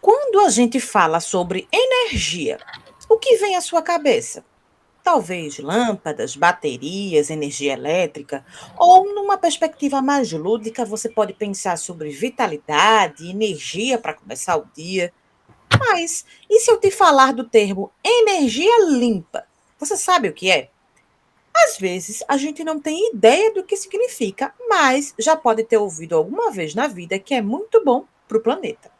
Quando a gente fala sobre energia, o que vem à sua cabeça? Talvez lâmpadas, baterias, energia elétrica, ou numa perspectiva mais lúdica, você pode pensar sobre vitalidade, energia para começar o dia. Mas e se eu te falar do termo energia limpa? Você sabe o que é? Às vezes a gente não tem ideia do que significa, mas já pode ter ouvido alguma vez na vida que é muito bom para o planeta.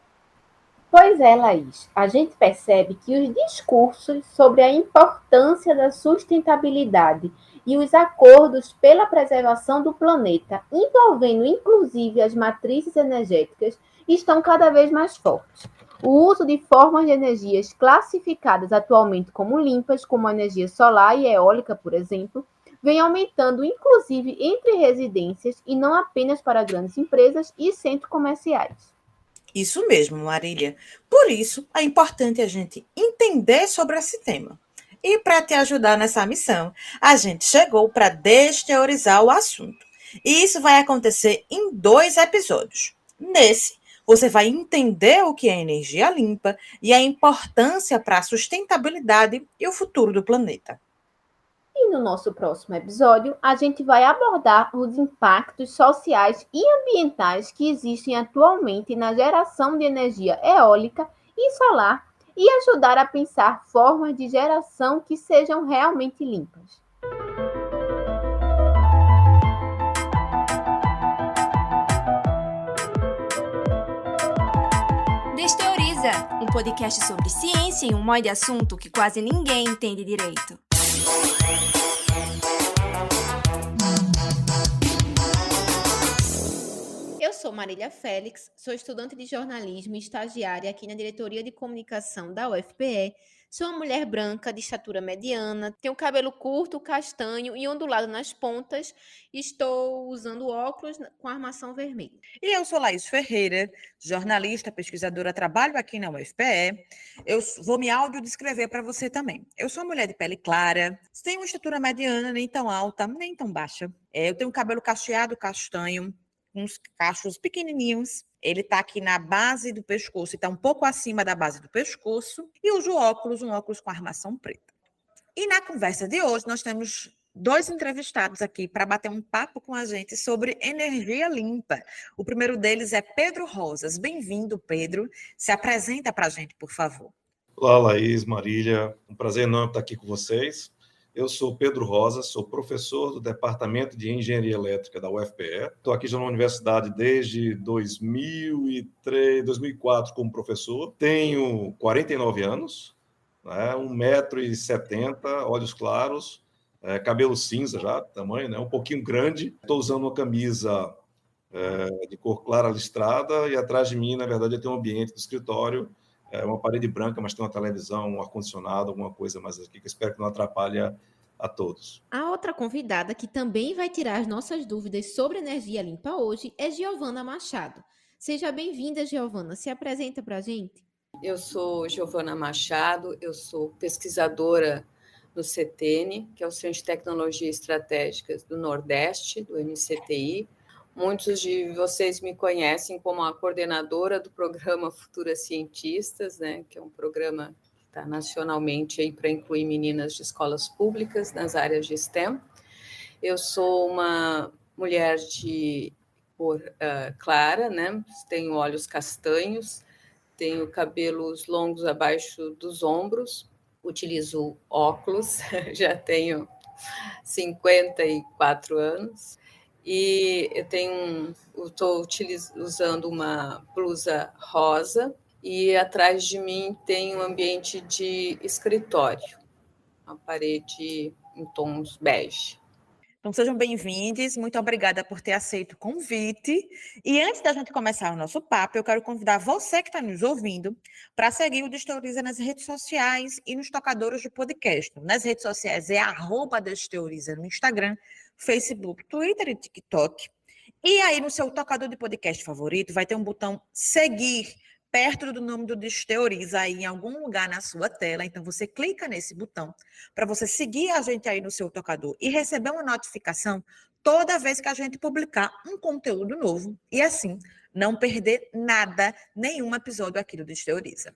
Pois é, Laís, a gente percebe que os discursos sobre a importância da sustentabilidade e os acordos pela preservação do planeta, envolvendo inclusive as matrizes energéticas, estão cada vez mais fortes. O uso de formas de energias classificadas atualmente como limpas, como a energia solar e eólica, por exemplo, vem aumentando inclusive entre residências e não apenas para grandes empresas e centros comerciais. Isso mesmo, Marília. Por isso, é importante a gente entender sobre esse tema. E para te ajudar nessa missão, a gente chegou para desteorizar o assunto. E isso vai acontecer em 2 episódios. Nesse, você vai entender o que é energia limpa e a importância para a sustentabilidade e o futuro do planeta. E no nosso próximo episódio, a gente vai abordar os impactos sociais e ambientais que existem atualmente na geração de energia eólica e solar e ajudar a pensar formas de geração que sejam realmente limpas. Desteoriza, um podcast sobre ciência em um monte de assunto que quase ninguém entende direito. Eu sou Marília Félix, sou estudante de jornalismo e estagiária aqui na Diretoria de Comunicação da UFPE. Sou uma mulher branca, de estatura mediana, tenho cabelo curto, castanho e ondulado nas pontas. Estou usando óculos com armação vermelha. E eu sou Laís Ferreira, jornalista, pesquisadora, trabalho aqui na UFPE. Eu vou me audiodescrever para você também. Eu sou uma mulher de pele clara, tenho uma estatura mediana, nem tão alta, nem tão baixa. Eu tenho cabelo cacheado, castanho, uns cachos pequenininhos. Ele está aqui na base do pescoço, está um pouco acima da base do pescoço. E uso óculos, um óculos com armação preta. E na conversa de hoje, nós temos 2 entrevistados aqui para bater um papo com a gente sobre energia limpa. O primeiro deles é Pedro Rosas. Bem-vindo, Pedro. Se apresenta para a gente, por favor. Olá, Laís, Marília. Um prazer enorme estar aqui com vocês. Eu sou Pedro Rosas, sou professor do Departamento de Engenharia Elétrica da UFPE. Estou aqui já na universidade desde 2004 como professor. Tenho 49 anos, né, 1,70 m, olhos claros, cabelo cinza já, tamanho, né, um pouquinho grande. Estou usando uma camisa de cor clara listrada e atrás de mim, na verdade, eu tenho um ambiente do escritório, uma parede branca, mas tem uma televisão, um ar-condicionado, alguma coisa mais aqui que eu espero que não atrapalhe a todos. A outra convidada que também vai tirar as nossas dúvidas sobre energia limpa hoje é Giovana Machado. Seja bem-vinda, Giovana. Se apresenta para a gente. Eu sou Giovana Machado, eu sou pesquisadora no CETENI, que é o Centro de Tecnologias Estratégicas do Nordeste, do NCTI. Muitos de vocês me conhecem como a coordenadora do programa Futuras Cientistas, né, que é um programa que está nacionalmente para incluir meninas de escolas públicas nas áreas de STEM. Eu sou uma mulher de cor clara, né, tenho olhos castanhos, tenho cabelos longos abaixo dos ombros, utilizo óculos, já tenho 54 anos. E eu estou usando uma blusa rosa e atrás de mim tem um ambiente de escritório, uma parede em tons bege. Então, sejam bem-vindos. Muito obrigada por ter aceito o convite. E antes da gente começar o nosso papo, eu quero convidar você que está nos ouvindo para seguir o Desteoriza nas redes sociais e nos tocadores de podcast. Nas redes sociais é @Desteoriza no Instagram, Facebook, Twitter e TikTok. E aí, no seu tocador de podcast favorito, vai ter um botão seguir perto do nome do Desteoriza aí em algum lugar na sua tela. Então, você clica nesse botão para você seguir a gente aí no seu tocador e receber uma notificação toda vez que a gente publicar um conteúdo novo. E assim, não perder nada, nenhum episódio aqui do Desteoriza.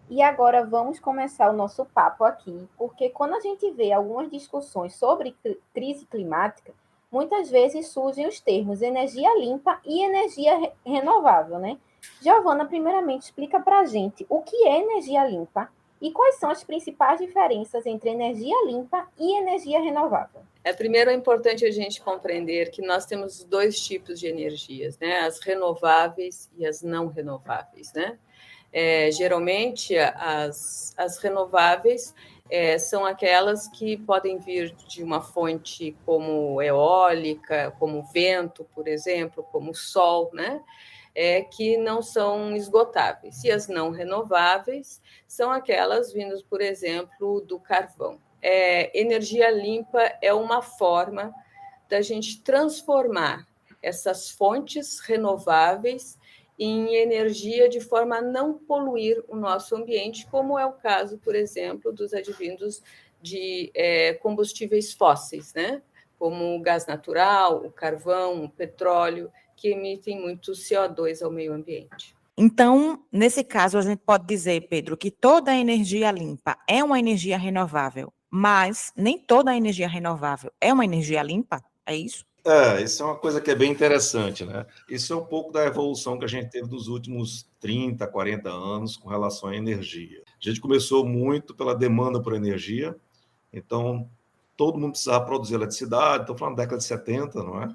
E agora vamos começar o nosso papo aqui, porque quando a gente vê algumas discussões sobre crise climática, muitas vezes surgem os termos energia limpa e energia renovável, né? Giovana, primeiramente, explica para a gente o que é energia limpa e quais são as principais diferenças entre energia limpa e energia renovável. Primeiro é importante a gente compreender que nós temos 2 tipos de energias, né? As renováveis e as não renováveis, né? Geralmente, as renováveis são aquelas que podem vir de uma fonte como eólica, como vento, por exemplo, como sol, né? Que não são esgotáveis. E as não renováveis são aquelas vindas, por exemplo, do carvão. Energia limpa é uma forma da gente transformar essas fontes renováveis em energia de forma a não poluir o nosso ambiente, como é o caso, por exemplo, dos advindos de combustíveis fósseis, né? Como o gás natural, o carvão, o petróleo, que emitem muito CO2 ao meio ambiente. Então, nesse caso, a gente pode dizer, Pedro, que toda energia limpa é uma energia renovável, mas nem toda energia renovável é uma energia limpa? É isso? Isso é uma coisa que é bem interessante, né? Isso é um pouco da evolução que a gente teve nos últimos 30, 40 anos com relação à energia. A gente começou muito pela demanda por energia, então todo mundo precisava produzir eletricidade, estou falando da década de 70, não é?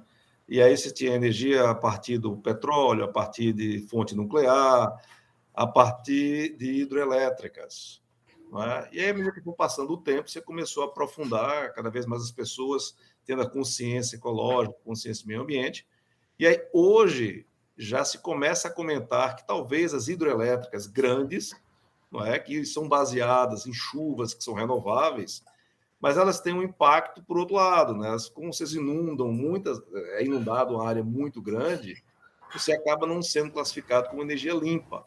E aí você tinha energia a partir do petróleo, a partir de fonte nuclear, a partir de hidroelétricas, não é? E aí, à medida que foi passando o tempo, você começou a aprofundar, cada vez mais as pessoas tendo a consciência ecológica, consciência do meio ambiente. E aí, hoje, já se começa a comentar que talvez as hidroelétricas grandes, não é, que são baseadas em chuvas que são renováveis, mas elas têm um impacto por outro lado, né? Como vocês inundam é inundado uma área muito grande, você acaba não sendo classificado como energia limpa,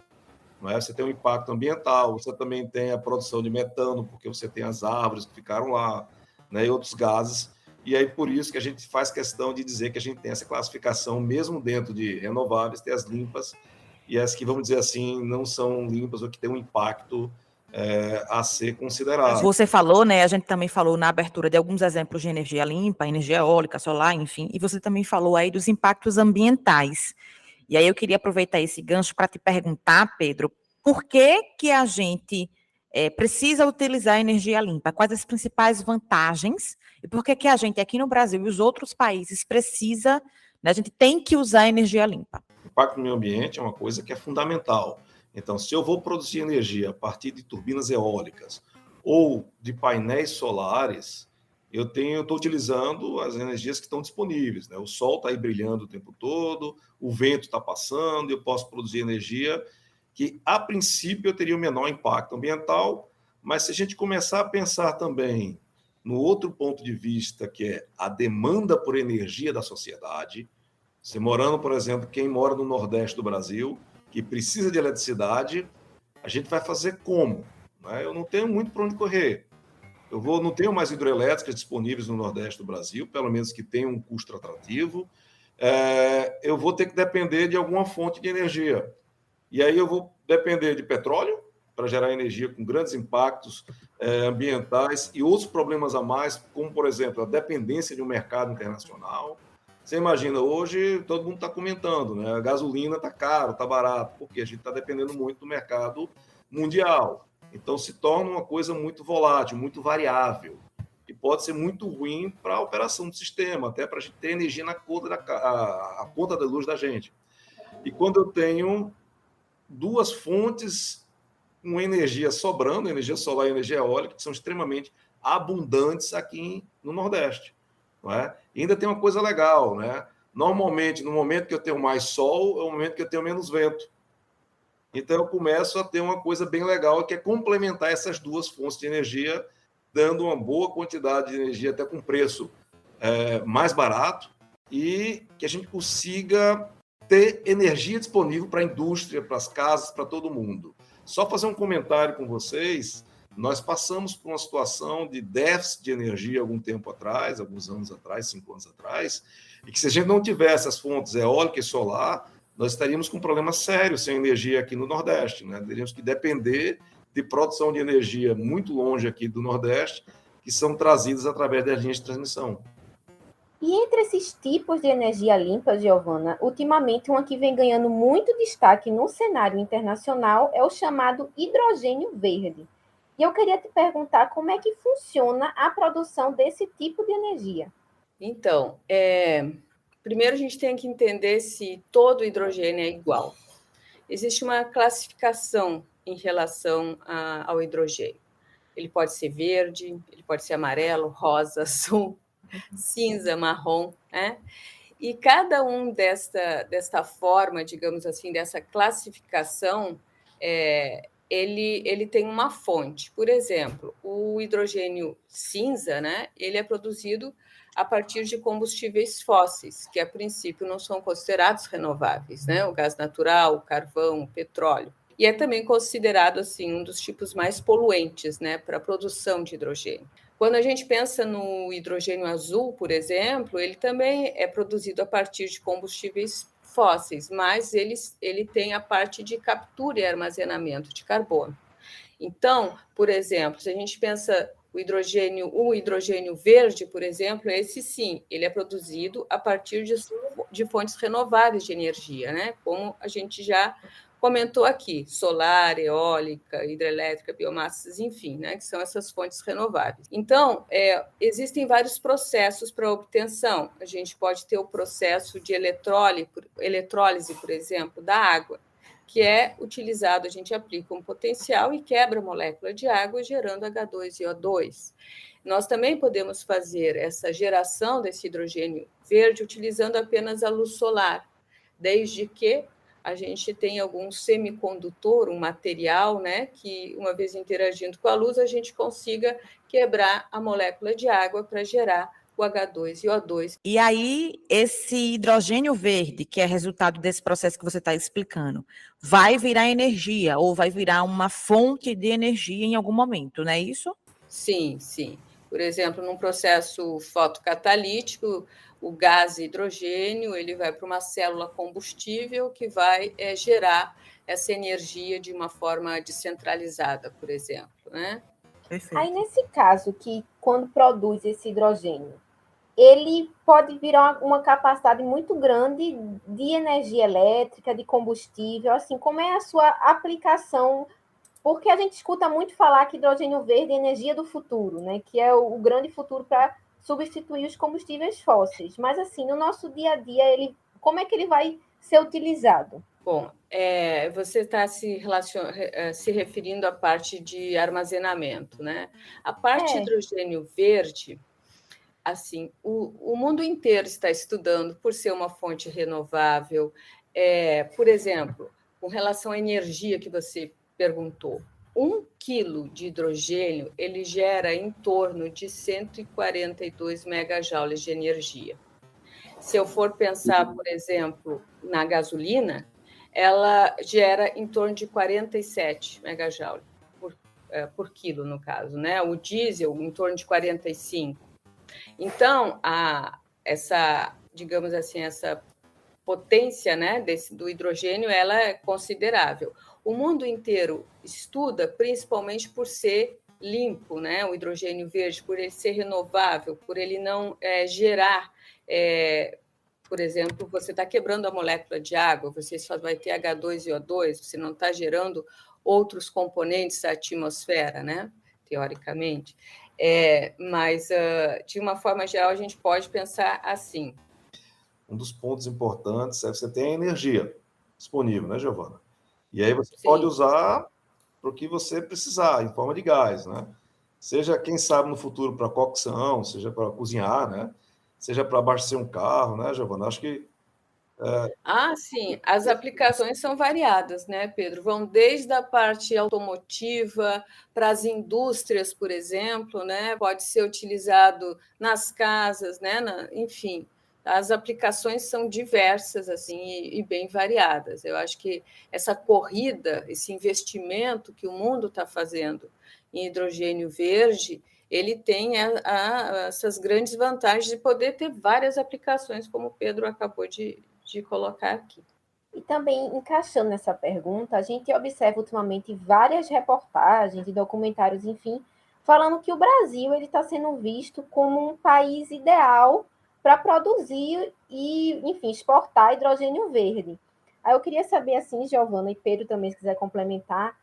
não é? Você tem um impacto ambiental, você também tem a produção de metano, porque você tem as árvores que ficaram lá, né, e outros gases. E aí, por isso que a gente faz questão de dizer que a gente tem essa classificação, mesmo dentro de renováveis, tem as limpas e as que, vamos dizer assim, não são limpas ou que têm um impacto a ser considerado. Você falou, né? A gente também falou na abertura de alguns exemplos de energia limpa, energia eólica, solar, enfim, e você também falou aí dos impactos ambientais. E aí eu queria aproveitar esse gancho para te perguntar, Pedro, por que a gente precisa utilizar energia limpa? Quais as principais vantagens? E por que a gente aqui no Brasil e os outros países precisa, né, a gente tem que usar energia limpa? O impacto no meio ambiente é uma coisa que é fundamental. Então, se eu vou produzir energia a partir de turbinas eólicas ou de painéis solares, eu estou utilizando as energias que estão disponíveis, né? O sol está aí brilhando o tempo todo, o vento está passando, eu posso produzir energia que, a princípio, eu teria um menor impacto ambiental, mas se a gente começar a pensar também no outro ponto de vista, que é a demanda por energia da sociedade, você morando, por exemplo, quem mora no Nordeste do Brasil, que precisa de eletricidade, a gente vai fazer como? Né? Eu não tenho muito para onde correr. Não tenho mais hidroelétricas disponíveis no Nordeste do Brasil, pelo menos que tenham um custo atrativo. Eu vou ter que depender de alguma fonte de energia. E aí eu vou depender de petróleo, para gerar energia com grandes impactos ambientais e outros problemas a mais, como, por exemplo, a dependência de um mercado internacional. Você imagina, hoje todo mundo está comentando, né? A gasolina está caro, está barato, porque a gente está dependendo muito do mercado mundial. Então, se torna uma coisa muito volátil, muito variável, e pode ser muito ruim para a operação do sistema, até para a gente ter energia na conta a conta da luz da gente. E quando eu tenho 2 fontes com energia sobrando, energia solar e energia eólica, que são extremamente abundantes aqui no Nordeste. Não é? E ainda tem uma coisa legal, né? Normalmente, no momento que eu tenho mais sol, é o momento que eu tenho menos vento. Então, eu começo a ter uma coisa bem legal, que é complementar essas 2 fontes de energia, dando uma boa quantidade de energia, até com preço mais barato, e que a gente consiga ter energia disponível para a indústria, para as casas, para todo mundo. Só fazer um comentário com vocês. Nós passamos por uma situação de déficit de energia algum tempo atrás, alguns anos atrás, 5 anos atrás, e que se a gente não tivesse as fontes eólica e solar, nós estaríamos com um problema sério sem energia aqui no Nordeste, né? Teríamos que depender de produção de energia muito longe aqui do Nordeste, que são trazidas através das linhas de transmissão. E entre esses tipos de energia limpa, Giovana, ultimamente uma que vem ganhando muito destaque no cenário internacional é o chamado hidrogênio verde. E eu queria te perguntar como é que funciona a produção desse tipo de energia. Então, primeiro a gente tem que entender se todo hidrogênio é igual. Existe uma classificação em relação ao hidrogênio. Ele pode ser verde, ele pode ser amarelo, rosa, azul, cinza, marrom, né? E cada um desta forma, digamos assim, dessa classificação, ele tem uma fonte. Por exemplo, o hidrogênio cinza, né? Ele é produzido a partir de combustíveis fósseis, que a princípio não são considerados renováveis, né? O gás natural, o carvão, o petróleo. E é também considerado assim um dos tipos mais poluentes, né, para a produção de hidrogênio. Quando a gente pensa no hidrogênio azul, por exemplo, ele também é produzido a partir de combustíveis fósseis, mas ele tem a parte de captura e armazenamento de carbono. Então, por exemplo, se a gente pensa o hidrogênio verde, por exemplo, esse sim, ele é produzido a partir de fontes renováveis de energia, né? Como a gente já comentou aqui, solar, eólica, hidrelétrica, biomassas, enfim, né, que são essas fontes renováveis. Então, existem vários processos para a obtenção. A gente pode ter o processo de eletrólise, por exemplo, da água, que é utilizado, a gente aplica um potencial e quebra a molécula de água, gerando H2 e O2. Nós também podemos fazer essa geração desse hidrogênio verde utilizando apenas a luz solar, desde que a gente tem algum semicondutor, um material, né, que, uma vez interagindo com a luz, a gente consiga quebrar a molécula de água para gerar o H2 e o O2. E aí, esse hidrogênio verde, que é resultado desse processo que você está explicando, vai virar energia ou vai virar uma fonte de energia em algum momento, não é isso? Sim, sim. Por exemplo, num processo fotocatalítico, o gás hidrogênio ele vai para uma célula combustível que vai gerar essa energia de uma forma descentralizada, por exemplo, né? Perfeito. Aí, nesse caso, que quando produz esse hidrogênio, ele pode virar uma capacidade muito grande de energia elétrica, de combustível, assim, como é a sua aplicação? Porque a gente escuta muito falar que hidrogênio verde é energia do futuro, né? Que é o grande futuro para substituir os combustíveis fósseis. Mas, assim, no nosso dia a dia, como é que ele vai ser utilizado? Bom, você está se referindo à parte de armazenamento, né? A parte de hidrogênio verde, assim, o mundo inteiro está estudando por ser uma fonte renovável. Por exemplo, com relação à energia que você perguntou, 1 quilo de hidrogênio ele gera em torno de 142 megajoules de energia. Se eu for pensar, por exemplo, na gasolina, ela gera em torno de 47 megajoules por quilo, no caso, né? O diesel, em torno de 45. Então, digamos assim, essa potência, né, do hidrogênio, ela é considerável. O mundo inteiro estuda, principalmente por ser limpo, né, o hidrogênio verde, por ele ser renovável, por ele não gerar, por exemplo, você está quebrando a molécula de água, você só vai ter H2 e O2, você não está gerando outros componentes da atmosfera, né, teoricamente. Mas, de uma forma geral, a gente pode pensar assim. Um dos pontos importantes é você ter a energia disponível, né, Giovana? E aí você pode usar para o que você precisar, em forma de gás, né? Seja, quem sabe, no futuro para cocção, seja para cozinhar, né? Seja para abastecer um carro, né, Giovana? Acho que... Sim, as aplicações são variadas, né, Pedro? Vão desde a parte automotiva para as indústrias, por exemplo, né? Pode ser utilizado nas casas, né? Enfim, as aplicações são diversas assim e bem variadas. Eu acho que essa corrida, esse investimento que o mundo está fazendo em hidrogênio verde, ele tem essas grandes vantagens de poder ter várias aplicações, como o Pedro acabou de colocar aqui. E também, encaixando nessa pergunta, a gente observa ultimamente várias reportagens e documentários, enfim, falando que o Brasil está sendo visto como um país ideal para produzir e, enfim, exportar hidrogênio verde. Aí eu queria saber, assim, Giovana e Pedro também, se quiser complementar,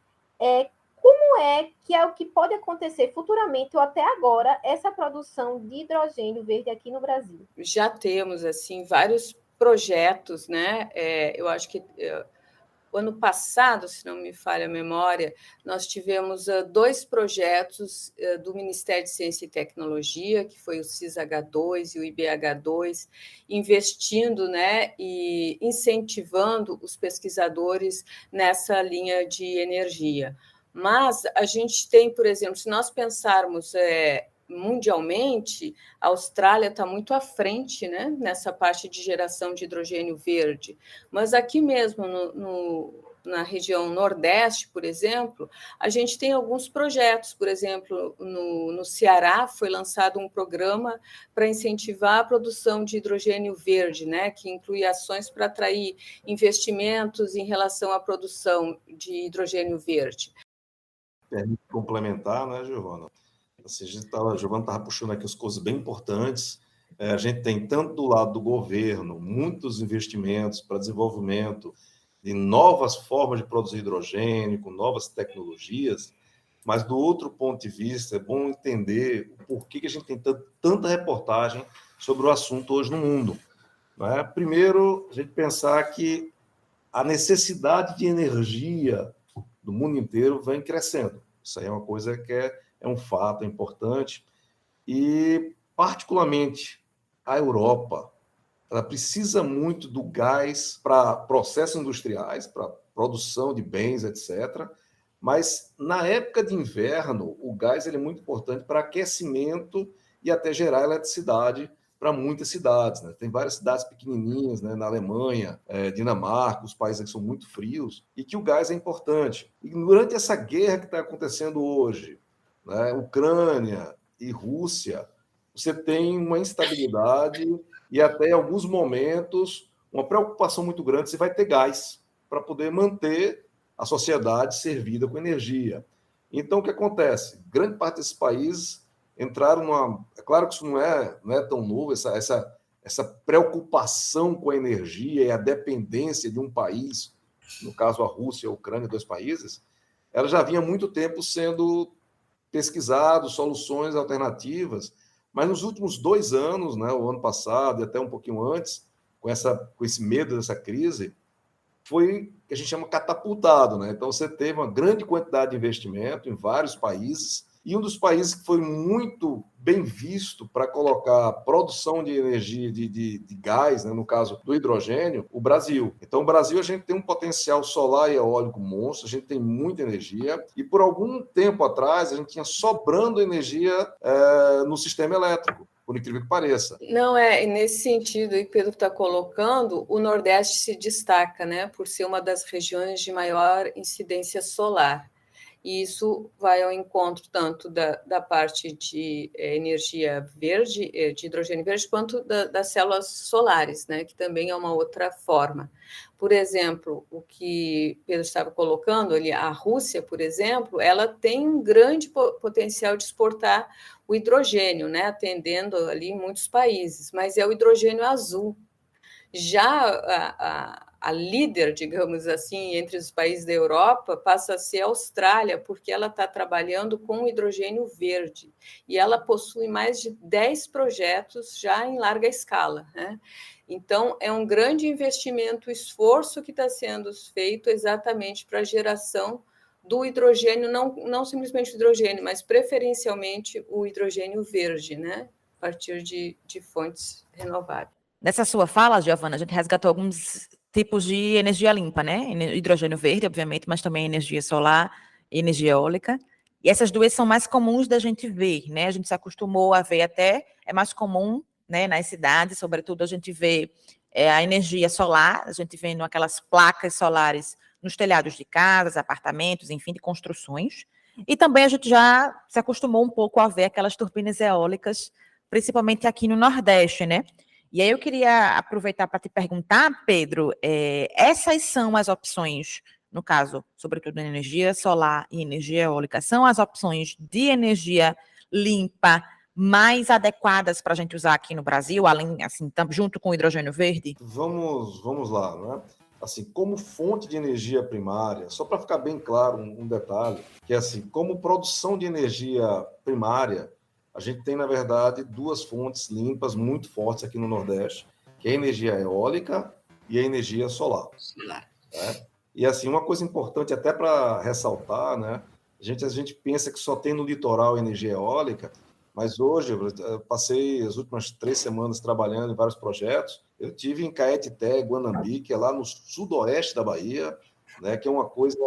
como é que é o que pode acontecer futuramente ou até agora essa produção de hidrogênio verde aqui no Brasil? Já temos assim vários projetos, né? Eu acho que o ano passado, se não me falha a memória, nós tivemos 2 projetos do Ministério de Ciência e Tecnologia, que foi o CIS-H2 e o IBH2, investindo, né, e incentivando os pesquisadores nessa linha de energia. Mas a gente tem, por exemplo, se nós pensarmos mundialmente, a Austrália está muito à frente, né, nessa parte de geração de hidrogênio verde. Mas aqui mesmo, na região Nordeste, por exemplo, a gente tem alguns projetos. Por exemplo, no Ceará foi lançado um programa para incentivar a produção de hidrogênio verde, né, que inclui ações para atrair investimentos em relação à produção de hidrogênio verde. Permite complementar, né, Giovana? Assim, a Giovana estava puxando aqui as coisas bem importantes. A gente tem, tanto do lado do governo, muitos investimentos para desenvolvimento de novas formas de produzir hidrogênio, com novas tecnologias, mas do outro ponto de vista, é bom entender o porquê que a gente tem tanta reportagem sobre o assunto hoje no mundo. Né? Primeiro, a gente pensar que a necessidade de energia do mundo inteiro vem crescendo. Isso aí é uma coisa que é um fato importante. E, particularmente, a Europa, ela precisa muito do gás para processos industriais, para produção de bens, etc. Mas, na época de inverno, o gás ele é muito importante para aquecimento e até gerar eletricidade para muitas cidades. Né? Tem várias cidades pequenininhas, né, na Alemanha, Dinamarca, os países que são muito frios, e que o gás é importante. E durante essa guerra que está acontecendo hoje, né, Ucrânia e Rússia, você tem uma instabilidade e até em alguns momentos uma preocupação muito grande se vai ter gás para poder manter a sociedade servida com energia. Então, o que acontece? Grande parte desses países entraram numa... É claro que isso não é tão novo, essa preocupação com a energia e a dependência de um país, no caso a Rússia e a Ucrânia, 2 países, ela já vinha há muito tempo sendo pesquisado soluções alternativas, mas nos últimos 2 anos, né, o ano passado e até um pouquinho antes, com esse medo dessa crise, foi que a gente chama catapultado. Né? Então, você teve uma grande quantidade de investimento em vários países, e um dos países que foi muito bem visto para colocar produção de energia de gás, né, no caso do hidrogênio, o Brasil. Então, o Brasil, a gente tem um potencial solar e eólico monstro, a gente tem muita energia, e por algum tempo atrás, a gente tinha sobrando energia no sistema elétrico, por incrível que pareça. Não, nesse sentido que o Pedro está colocando, o Nordeste se destaca, né, por ser uma das regiões de maior incidência solar. E isso vai ao encontro tanto da parte de energia verde, de hidrogênio verde, quanto das células solares, né, que também é uma outra forma. Por exemplo, o que Pedro estava colocando ali, a Rússia, por exemplo, ela tem um grande potencial de exportar o hidrogênio, né, atendendo ali muitos países, mas é o hidrogênio azul. Já a líder, digamos assim, entre os países da Europa passa a ser a Austrália, porque ela está trabalhando com hidrogênio verde e ela possui mais de 10 projetos já em larga escala. Né? Então, é um grande investimento, esforço que está sendo feito exatamente para a geração do hidrogênio, não simplesmente o hidrogênio, mas preferencialmente o hidrogênio verde, né? A partir de fontes renováveis. Nessa sua fala, Giovana, a gente resgatou alguns tipos de energia limpa, né? Hidrogênio verde, obviamente, mas também energia solar e energia eólica. E essas 2 são mais comuns da gente ver, né? A gente se acostumou a ver até, é mais comum, né, nas cidades, sobretudo a gente vê a energia solar, a gente vendo aquelas placas solares nos telhados de casas, apartamentos, enfim, de construções. E também a gente já se acostumou um pouco a ver aquelas turbinas eólicas, principalmente aqui no Nordeste, né? E aí eu queria aproveitar para te perguntar, Pedro, essas são as opções, no caso, sobretudo energia solar e energia eólica, são as opções de energia limpa mais adequadas para a gente usar aqui no Brasil, além, assim, junto com o hidrogênio verde? Vamos lá, né? Assim, como fonte de energia primária, só para ficar bem claro um detalhe, que é assim, como produção de energia primária, a gente tem, na verdade, duas fontes limpas muito fortes aqui no Nordeste, que é a energia eólica e a energia solar. Né? E, assim, uma coisa importante até para ressaltar, né? A gente pensa que só tem no litoral energia eólica, mas hoje, eu passei as últimas 3 semanas trabalhando em vários projetos. Eu tive em Caetité, Guanambi, que é lá no sudoeste da Bahia, né, que é uma coisa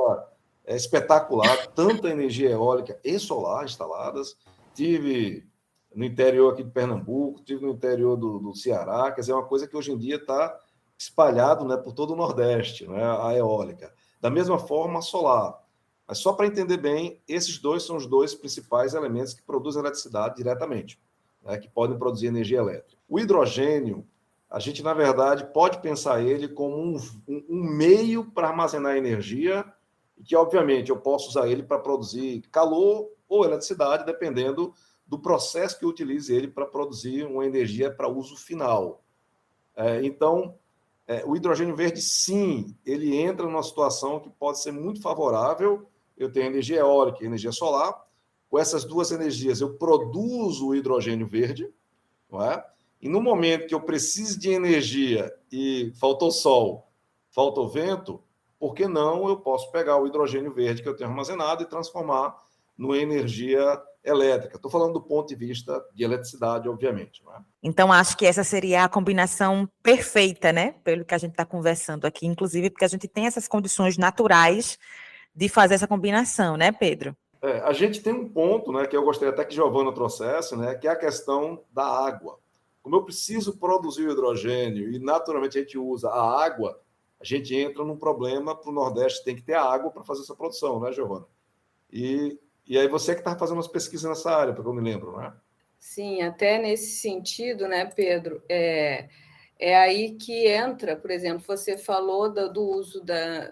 espetacular, tanta energia eólica e solar instaladas. Tive no interior aqui de Pernambuco, tive no interior do Ceará, quer dizer, é uma coisa que hoje em dia está espalhado, né, por todo o Nordeste, né, a eólica. Da mesma forma, a solar. Mas só para entender bem, esses dois são os dois principais elementos que produzem eletricidade diretamente, né, que podem produzir energia elétrica. O hidrogênio, a gente, na verdade, pode pensar ele como um meio para armazenar energia, e que, obviamente, eu posso usar ele para produzir calor ou eletricidade, dependendo do processo que eu utilize ele para produzir uma energia para uso final. Então, o hidrogênio verde, sim, ele entra numa situação que pode ser muito favorável. Eu tenho energia eólica e energia solar. Com essas duas energias, eu produzo o hidrogênio verde, não é? E no momento que eu preciso de energia e faltou sol, faltou vento, por que não eu posso pegar o hidrogênio verde que eu tenho armazenado e transformar numa energia elétrica? Estou falando do ponto de vista de eletricidade, obviamente. Não é? Então, acho que essa seria a combinação perfeita, né? Pelo que a gente está conversando aqui, inclusive porque a gente tem essas condições naturais de fazer essa combinação, né, Pedro? A gente tem um ponto, né, que eu gostaria até que Giovana trouxesse, né, que é a questão da água. Como eu preciso produzir o hidrogênio e naturalmente a gente usa a água, a gente entra num problema para o Nordeste, tem que ter água para fazer essa produção, né, Giovana? E aí você que está fazendo umas pesquisas nessa área, porque eu me lembro, né? Sim, até nesse sentido, né, Pedro, é aí que entra, por exemplo, você falou do uso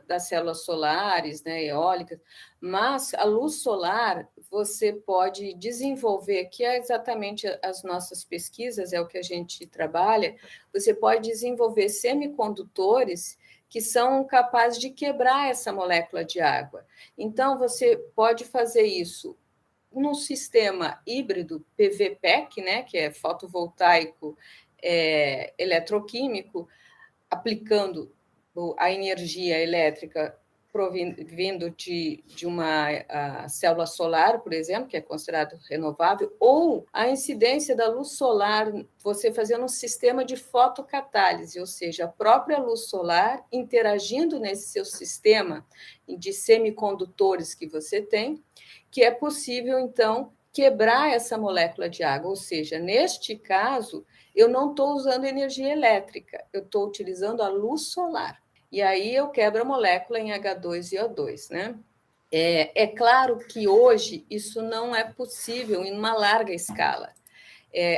das células solares, né, eólicas, mas a luz solar você pode desenvolver, que é exatamente as nossas pesquisas, é o que a gente trabalha, você pode desenvolver semicondutores que são capazes de quebrar essa molécula de água. Então, você pode fazer isso num sistema híbrido PV-PEC, né, que é fotovoltaico eletroquímico, aplicando a energia elétrica provindo de uma célula solar, por exemplo, que é considerado renovável, ou a incidência da luz solar, você fazendo um sistema de fotocatálise, ou seja, a própria luz solar interagindo nesse seu sistema de semicondutores que você tem, que é possível, então, quebrar essa molécula de água, ou seja, neste caso, eu não estou usando energia elétrica, eu estou utilizando a luz solar. E aí eu quebro a molécula em H2 e O2, né? É claro que hoje isso não é possível em uma larga escala.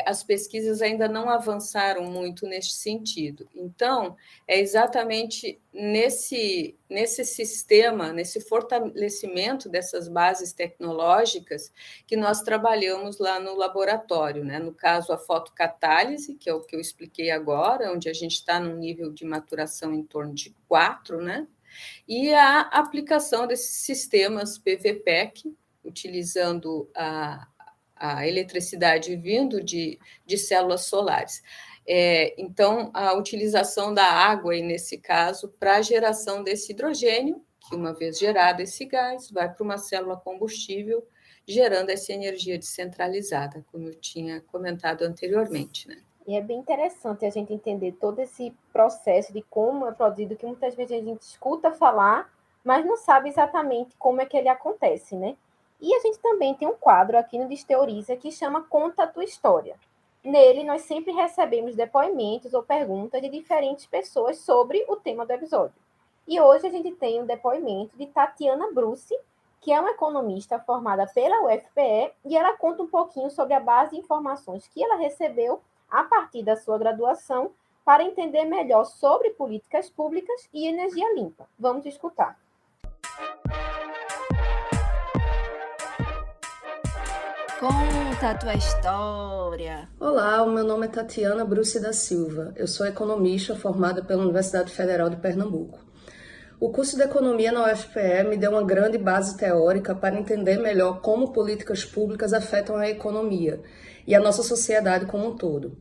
As pesquisas ainda não avançaram muito neste sentido. Então, é exatamente nesse sistema, nesse fortalecimento dessas bases tecnológicas que nós trabalhamos lá no laboratório, né? No caso, a fotocatálise, que é o que eu expliquei agora, onde a gente está num nível de maturação em torno de 4, né? E a aplicação desses sistemas PV-PEC, utilizando a eletricidade vindo de células solares. Então, a utilização da água, nesse caso, para a geração desse hidrogênio, que uma vez gerado esse gás, vai para uma célula combustível, gerando essa energia descentralizada, como eu tinha comentado anteriormente, né? E é bem interessante a gente entender todo esse processo de como é produzido, que muitas vezes a gente escuta falar, mas não sabe exatamente como é que ele acontece, né? E a gente também tem um quadro aqui no Desteoriza que chama Conta a Tua História. Nele, nós sempre recebemos depoimentos ou perguntas de diferentes pessoas sobre o tema do episódio. E hoje a gente tem um depoimento de Tatiana Bruce, que é uma economista formada pela UFPE, e ela conta um pouquinho sobre a base de informações que ela recebeu a partir da sua graduação, para entender melhor sobre políticas públicas e energia limpa. Vamos escutar. Conta a tua história. Olá, o meu nome é Tatiana Bruce da Silva. Eu sou economista formada pela Universidade Federal de Pernambuco. O curso de Economia na UFPE me deu uma grande base teórica para entender melhor como políticas públicas afetam a economia e a nossa sociedade como um todo.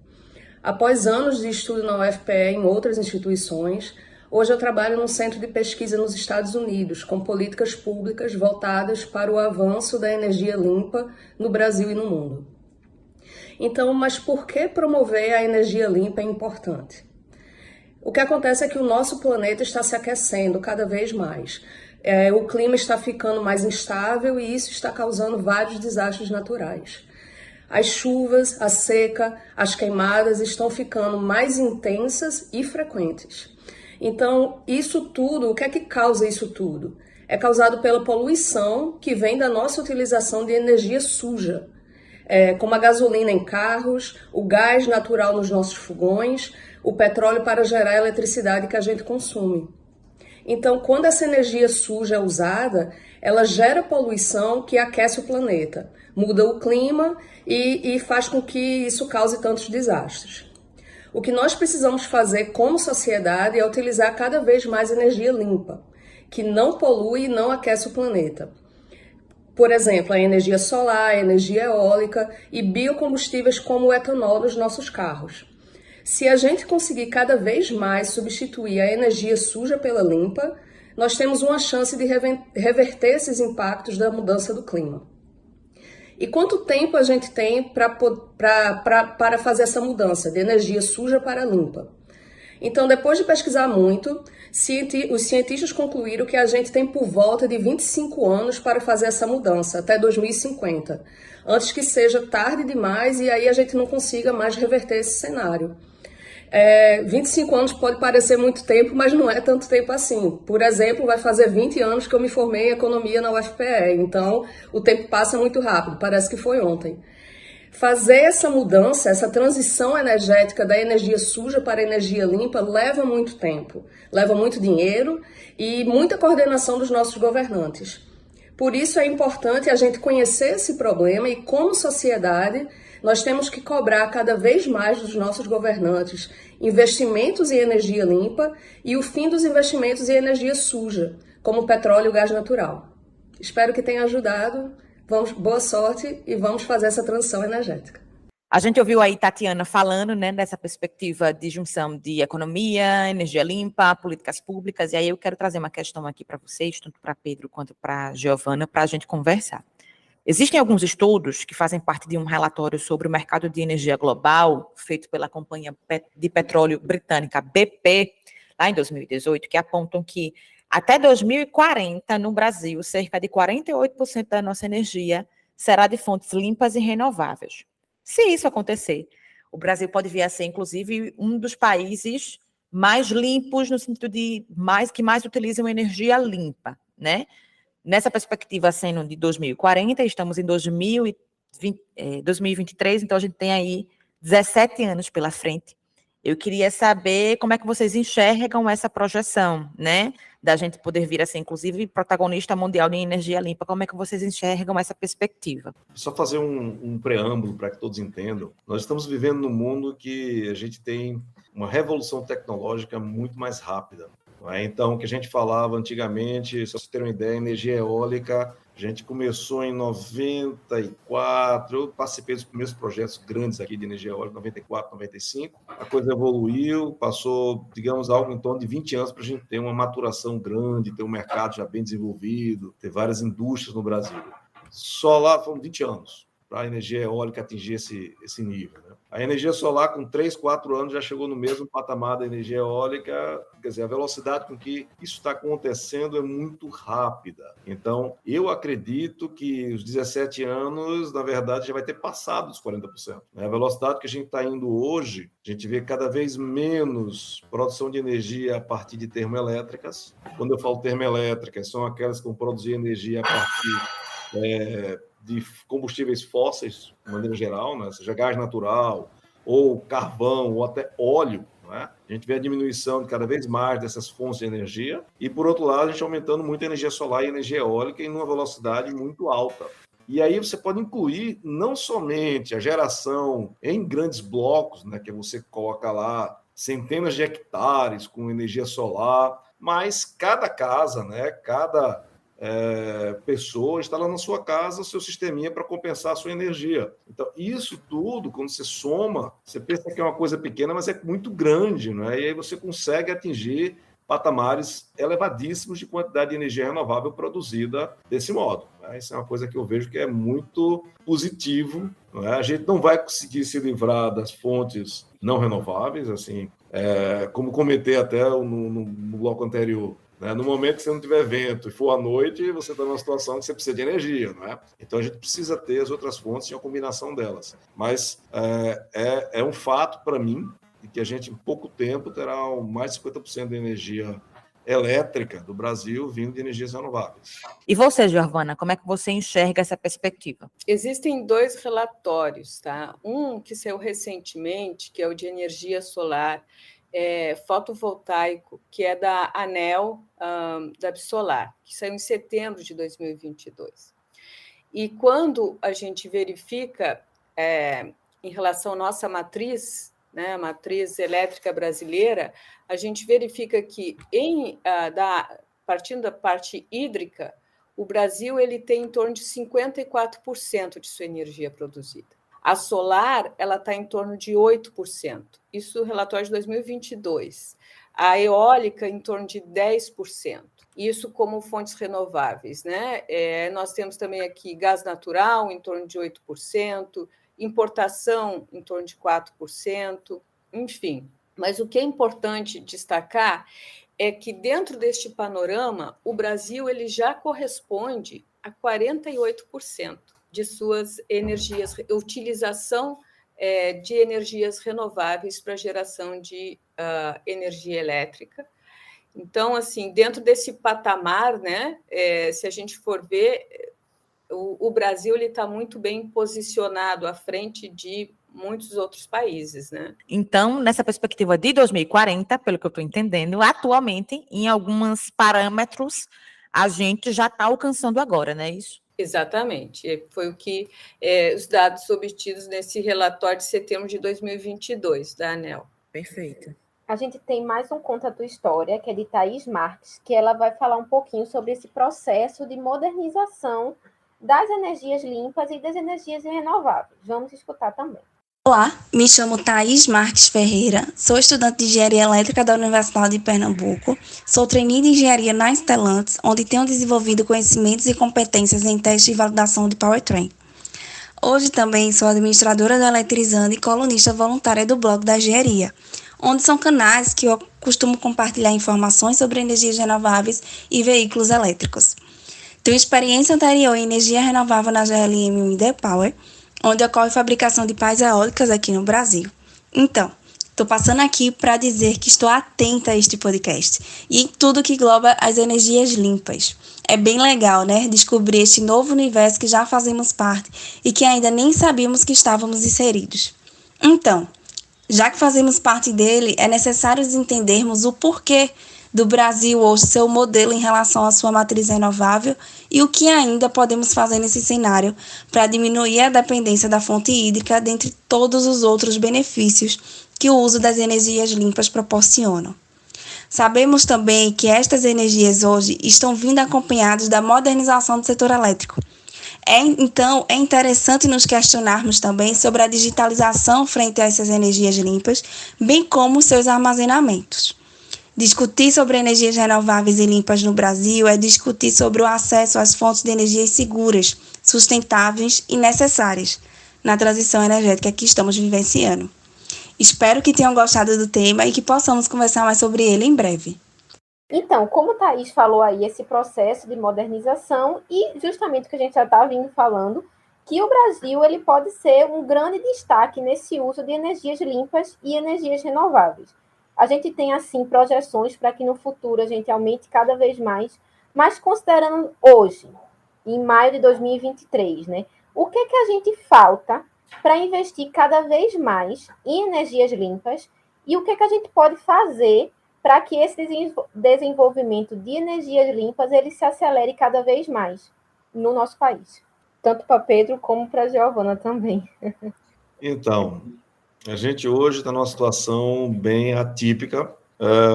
Após anos de estudo na UFPE e em outras instituições, hoje eu trabalho num centro de pesquisa nos Estados Unidos, com políticas públicas voltadas para o avanço da energia limpa no Brasil e no mundo. Então, mas por que promover a energia limpa é importante? O que acontece é que o nosso planeta está se aquecendo cada vez mais. O clima está ficando mais instável e isso está causando vários desastres naturais. As chuvas, a seca, as queimadas estão ficando mais intensas e frequentes. Então, isso tudo, o que é que causa isso tudo? É causado pela poluição que vem da nossa utilização de energia suja, como a gasolina em carros, o gás natural nos nossos fogões, o petróleo para gerar a eletricidade que a gente consome. Então, quando essa energia suja é usada, ela gera poluição que aquece o planeta, muda o clima e faz com que isso cause tantos desastres. O que nós precisamos fazer como sociedade é utilizar cada vez mais energia limpa, que não polui e não aquece o planeta. Por exemplo, a energia solar, a energia eólica e biocombustíveis como o etanol nos nossos carros. Se a gente conseguir cada vez mais substituir a energia suja pela limpa, nós temos uma chance de reverter esses impactos da mudança do clima. E quanto tempo a gente tem para fazer essa mudança de energia suja para limpa? Então, depois de pesquisar muito, os cientistas concluíram que a gente tem por volta de 25 anos para fazer essa mudança, até 2050, antes que seja tarde demais e aí a gente não consiga mais reverter esse cenário. 25 anos pode parecer muito tempo, mas não é tanto tempo assim. Por exemplo, vai fazer 20 anos que eu me formei em economia na UFPE, então o tempo passa muito rápido, parece que foi ontem. Fazer essa mudança, essa transição energética da energia suja para a energia limpa leva muito tempo, leva muito dinheiro e muita coordenação dos nossos governantes. Por isso é importante a gente conhecer esse problema e, como sociedade, nós temos que cobrar cada vez mais dos nossos governantes investimentos em energia limpa e o fim dos investimentos em energia suja, como petróleo e gás natural. Espero que tenha ajudado. Boa sorte e vamos fazer essa transição energética. A gente ouviu aí Tatiana falando, né, dessa perspectiva de junção de economia, energia limpa, políticas públicas, e aí eu quero trazer uma questão aqui para vocês, tanto para Pedro quanto para Giovana, para a gente conversar. Existem alguns estudos que fazem parte de um relatório sobre o mercado de energia global, feito pela companhia de petróleo britânica BP, lá em 2018, que apontam que até 2040, no Brasil, cerca de 48% da nossa energia será de fontes limpas e renováveis. Se isso acontecer, o Brasil pode vir a ser, inclusive, um dos países mais limpos, no sentido de que mais utilizam energia limpa, né? Nessa perspectiva, sendo de 2040, estamos em 2023, então a gente tem aí 17 anos pela frente. Eu queria saber como é que vocês enxergam essa projeção, né? Da gente poder vir a ser, inclusive, protagonista mundial de energia limpa. Como é que vocês enxergam essa perspectiva? Só fazer um preâmbulo para que todos entendam. Nós estamos vivendo num mundo que a gente tem uma revolução tecnológica muito mais rápida. Então, o que a gente falava antigamente, só para você ter uma ideia, energia eólica, a gente começou em 94, eu participei dos primeiros projetos grandes aqui de energia eólica, 94, 95. A coisa evoluiu, passou, digamos, algo em torno de 20 anos para a gente ter uma maturação grande, ter um mercado já bem desenvolvido, ter várias indústrias no Brasil. Só lá foram 20 anos para a energia eólica atingir esse nível, né? A energia solar, com 3, 4 anos, já chegou no mesmo patamar da energia eólica. Quer dizer, a velocidade com que isso está acontecendo é muito rápida. Então, eu acredito que os 17 anos, na verdade, já vai ter passado dos 40%. A velocidade que a gente está indo hoje, a gente vê cada vez menos produção de energia a partir de termoelétricas. Quando eu falo termoelétricas, são aquelas que vão produzir energia a partir de combustíveis fósseis, de maneira geral, né? Seja gás natural, ou carvão, ou até óleo, não é? A gente vê a diminuição de cada vez mais dessas fontes de energia e, por outro lado, a gente aumentando muito a energia solar e a energia eólica em uma velocidade muito alta. E aí você pode incluir não somente a geração em grandes blocos, né, que você coloca lá centenas de hectares com energia solar, mas cada casa, né, cada pessoa instala na sua casa o seu sisteminha para compensar a sua energia. Então, isso tudo, quando você soma, você pensa que é uma coisa pequena, mas é muito grande, né? E aí você consegue atingir patamares elevadíssimos de quantidade de energia renovável produzida desse modo. Né? Isso é uma coisa que eu vejo que é muito positivo. Não é? A gente não vai conseguir se livrar das fontes não renováveis, assim, como comentei até no bloco anterior. Né? No momento que você não tiver vento e for à noite, você está numa situação que você precisa de energia. Não é? Então, a gente precisa ter as outras fontes e a combinação delas. Mas é um fato para mim que a gente, em pouco tempo, terá mais de 50% da energia elétrica do Brasil vindo de energias renováveis. E você, Giovana, como é que você enxerga essa perspectiva? Existem 2 relatórios, tá? Um que saiu recentemente, que é o de energia solar fotovoltaico, que é da ANEEL, da Absolar, que saiu em setembro de 2022. E quando a gente verifica, em relação à nossa matriz, né, a matriz elétrica brasileira, a gente verifica que, partindo da parte hídrica, o Brasil ele tem em torno de 54% de sua energia produzida. A solar ela está em torno de 8%. Isso é o relatório de 2022. A eólica em torno de 10%. Isso como fontes renováveis. Né? Nós temos também aqui gás natural em torno de 8%, importação em torno de 4%, enfim. Mas o que é importante destacar é que, dentro deste panorama, o Brasil ele já corresponde a 48% de suas energias, utilização de energias renováveis para geração de energia elétrica. Então, assim, dentro desse patamar, né, se a gente for ver, o Brasil está muito bem posicionado à frente de muitos outros países, né? Então, nessa perspectiva de 2040, pelo que eu estou entendendo, atualmente, em alguns parâmetros, a gente já está alcançando agora, não é isso? Exatamente. Foi o que os dados obtidos nesse relatório de setembro de 2022, da ANEEL. Perfeito. A gente tem mais um Conta a Tua História, que é de Thaís Marques, que ela vai falar um pouquinho sobre esse processo de modernização das energias limpas e das energias renováveis. Vamos escutar também. Olá, me chamo Thaís Marques Ferreira, sou estudante de Engenharia Elétrica da Universidade de Pernambuco, sou trainee de Engenharia na Stellantis, onde tenho desenvolvido conhecimentos e competências em teste e validação de powertrain. Hoje também sou administradora da Eletrizando e colunista voluntária do blog da Engenharia, onde são canais que eu costumo compartilhar informações sobre energias renováveis e veículos elétricos. Tenho experiência anterior em energia renovável na GLM Wind Power, onde ocorre fabricação de pás eólicas aqui no Brasil. Então, estou passando aqui para dizer que estou atenta a este podcast e em tudo que engloba as energias limpas. É bem legal, né? Descobrir este novo universo que já fazemos parte e que ainda nem sabíamos que estávamos inseridos. Então, já que fazemos parte dele, é necessário entendermos o porquê do Brasil hoje ser o modelo em relação à sua matriz renovável e o que ainda podemos fazer nesse cenário para diminuir a dependência da fonte hídrica dentre todos os outros benefícios que o uso das energias limpas proporcionam. Sabemos também que estas energias hoje estão vindo acompanhadas da modernização do setor elétrico. Então, é interessante nos questionarmos também sobre a digitalização frente a essas energias limpas, bem como seus armazenamentos. Discutir sobre energias renováveis e limpas no Brasil é discutir sobre o acesso às fontes de energias seguras, sustentáveis e necessárias na transição energética que estamos vivenciando. Espero que tenham gostado do tema e que possamos conversar mais sobre ele em breve. Então, como a Thaís falou aí, esse processo de modernização e justamente o que a gente já está vindo falando, que o Brasil ele pode ser um grande destaque nesse uso de energias limpas e energias renováveis. A gente tem, assim, projeções para que no futuro a gente aumente cada vez mais, mas considerando hoje, em maio de 2023, né? O que a gente falta para investir cada vez mais em energias limpas e o que a gente pode fazer para que esse desenvolvimento de energias limpas ele se acelere cada vez mais no nosso país. Tanto para Pedro como para a Giovana também. Então, a gente hoje está numa situação bem atípica.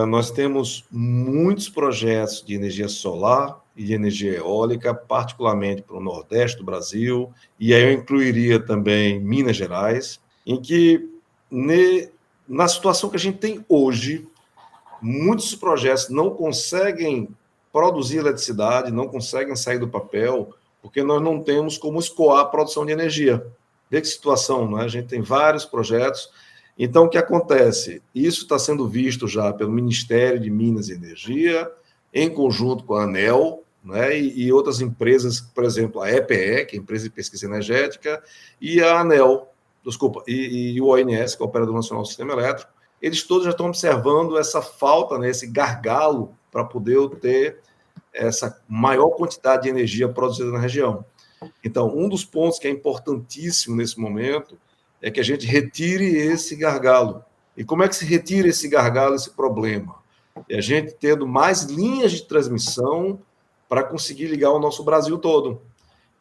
Nós temos muitos projetos de energia solar e de energia eólica, particularmente para o Nordeste do Brasil, e aí eu incluiria também Minas Gerais, em que, na situação que a gente tem hoje, muitos projetos não conseguem produzir eletricidade, não conseguem sair do papel, porque nós não temos como escoar a produção de energia. Vê que situação, né? A gente tem vários projetos. Então, o que acontece? Isso está sendo visto já pelo Ministério de Minas e Energia, em conjunto com a ANEEL, né, e outras empresas, por exemplo, a EPE, que é a Empresa de Pesquisa Energética, e a ANEEL, e o ONS, que é o Operador Nacional do Sistema Elétrico, eles todos já estão observando essa falta, né, esse gargalo, para poder ter essa maior quantidade de energia produzida na região. Então, um dos pontos que é importantíssimo nesse momento é que a gente retire esse gargalo. E como é que se retira esse gargalo, esse problema? É a gente tendo mais linhas de transmissão para conseguir ligar o nosso Brasil todo.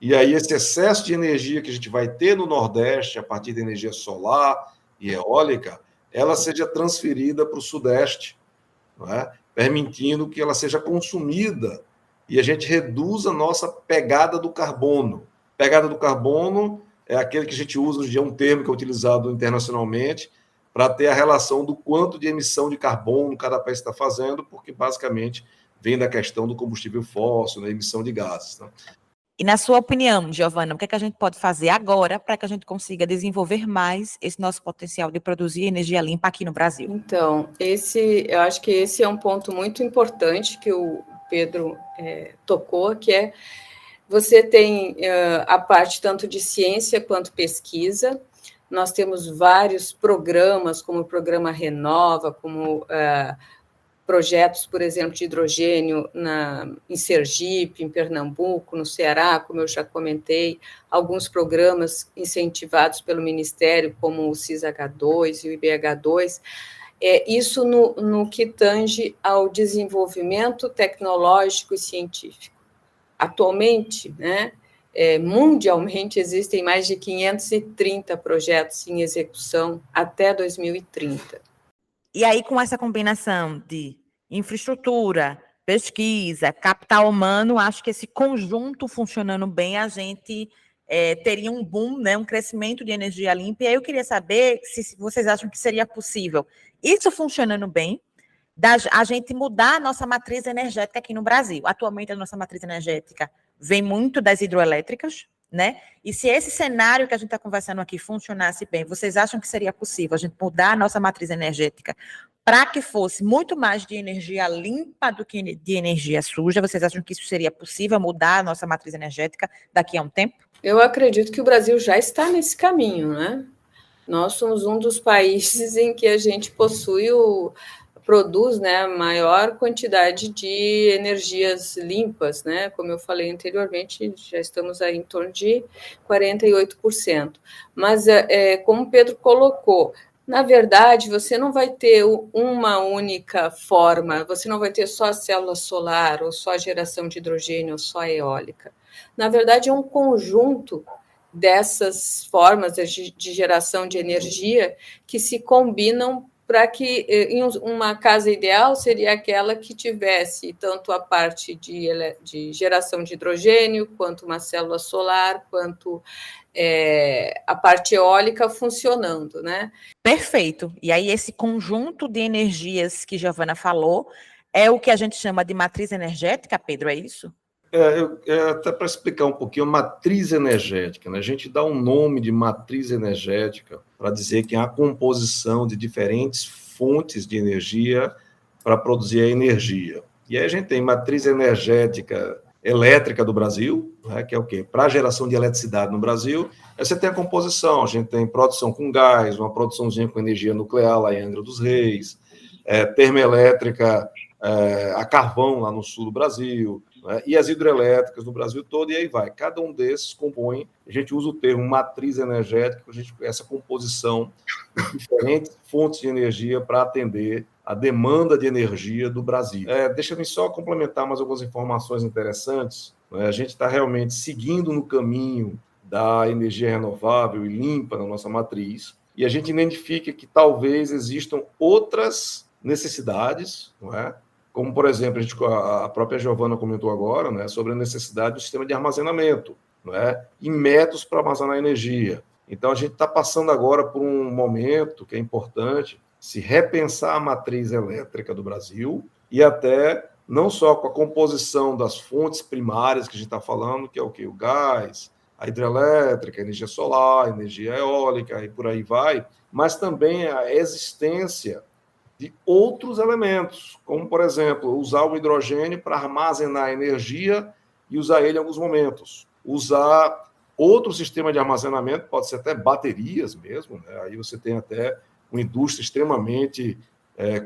E aí esse excesso de energia que a gente vai ter no Nordeste, a partir da energia solar e eólica, ela seja transferida para o Sudeste, não é? Permitindo que ela seja consumida e a gente reduza a nossa pegada do carbono. Pegada do carbono é aquele que a gente usa, hoje é um termo que é utilizado internacionalmente, para ter a relação do quanto de emissão de carbono cada país está fazendo, porque basicamente vem da questão do combustível fóssil, da emissão de gases. Né? E na sua opinião, Giovana, o que é que a gente pode fazer agora para que a gente consiga desenvolver mais esse nosso potencial de produzir energia limpa aqui no Brasil? Então, eu acho que esse é um ponto muito importante que o Pedro tocou, que é você tem a parte tanto de ciência quanto pesquisa. Nós temos vários programas, como o Programa Renova, como projetos, por exemplo, de hidrogênio em Sergipe, em Pernambuco, no Ceará, como eu já comentei, alguns programas incentivados pelo Ministério, como o CIS-H2 e o IBH2, isso no que tange ao desenvolvimento tecnológico e científico. Atualmente, né, mundialmente, existem mais de 530 projetos em execução até 2030. E aí, com essa combinação de infraestrutura, pesquisa, capital humano, acho que esse conjunto funcionando bem, a gente teria um boom, né, um crescimento de energia limpa. E aí eu queria saber se vocês acham que seria possível, isso funcionando bem, a gente mudar a nossa matriz energética aqui no Brasil. Atualmente, a nossa matriz energética vem muito das hidroelétricas, né? E se esse cenário que a gente está conversando aqui funcionasse bem, vocês acham que seria possível a gente mudar a nossa matriz energética para que fosse muito mais de energia limpa do que de energia suja? Vocês acham que isso seria possível, mudar a nossa matriz energética daqui a um tempo? Eu acredito que o Brasil já está nesse caminho, né? Nós somos um dos países em que a gente produz, né, a maior quantidade de energias limpas, né? Como eu falei anteriormente, já estamos aí em torno de 48%. Mas, como o Pedro colocou, na verdade, você não vai ter uma única forma, você não vai ter só a célula solar, ou só a geração de hidrogênio, ou só a eólica. Na verdade, é um conjunto dessas formas de geração de energia que se combinam para que, em uma casa ideal, seria aquela que tivesse tanto a parte de geração de hidrogênio, quanto uma célula solar, quanto a parte eólica funcionando, né? Perfeito. E aí esse conjunto de energias que Giovana falou é o que a gente chama de matriz energética, Pedro, é isso? Até para explicar um pouquinho, matriz energética, né? A gente dá um nome de matriz energética para dizer que é a composição de diferentes fontes de energia para produzir a energia. E aí a gente tem matriz energética elétrica do Brasil, né, que é o quê? Para a geração de eletricidade no Brasil, aí você tem a composição, a gente tem produção com gás, uma produçãozinha com energia nuclear lá em Angra dos Reis, termoelétrica a carvão lá no sul do Brasil, né? E as hidrelétricas no Brasil todo, e aí vai. Cada um desses compõe, a gente usa o termo matriz energética, essa composição de diferentes fontes de energia para atender a demanda de energia do Brasil. Deixa-me só complementar mais algumas informações interessantes. Né? A gente está realmente seguindo no caminho da energia renovável e limpa na nossa matriz, e a gente identifica que talvez existam outras necessidades, não é? Como, por exemplo, a própria Giovana comentou agora, né, sobre a necessidade do sistema de armazenamento, não é? E métodos para armazenar energia. Então, a gente está passando agora por um momento que é importante se repensar a matriz elétrica do Brasil e até não só com a composição das fontes primárias que a gente está falando, que é o quê? O gás, a hidrelétrica, a energia solar, a energia eólica e por aí vai, mas também a existência de outros elementos, como, por exemplo, usar o hidrogênio para armazenar energia e usar ele em alguns momentos. Usar outro sistema de armazenamento, pode ser até baterias mesmo, né? Aí você tem até uma indústria extremamente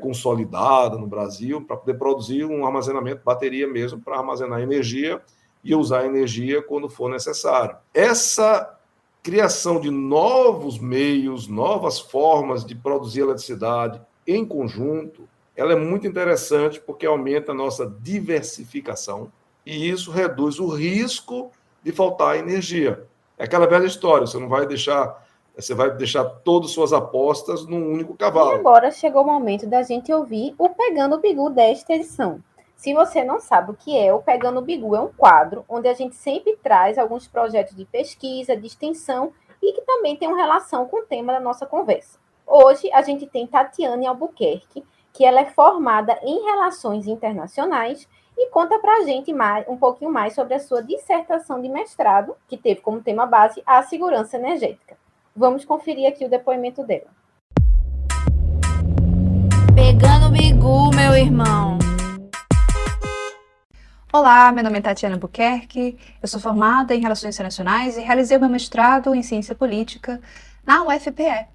consolidada no Brasil para poder produzir um armazenamento, bateria mesmo, para armazenar energia e usar a energia quando for necessário. Essa criação de novos meios, novas formas de produzir eletricidade em conjunto, ela é muito interessante porque aumenta a nossa diversificação e isso reduz o risco de faltar energia. É aquela velha história, você vai deixar todas as suas apostas num único cavalo. E agora chegou o momento da gente ouvir o Pegando o Bigu desta edição. Se você não sabe o que é, o Pegando o Bigu é um quadro onde a gente sempre traz alguns projetos de pesquisa, de extensão e que também tem uma relação com o tema da nossa conversa. Hoje a gente tem Tatiane Albuquerque, que ela é formada em Relações Internacionais e conta para a gente um pouquinho mais sobre a sua dissertação de mestrado, que teve como tema base a segurança energética. Vamos conferir aqui o depoimento dela. Pegando o bigu, meu irmão. Olá, meu nome é Tatiana Albuquerque, eu sou formada em Relações Internacionais e realizei o meu mestrado em Ciência Política na UFPE.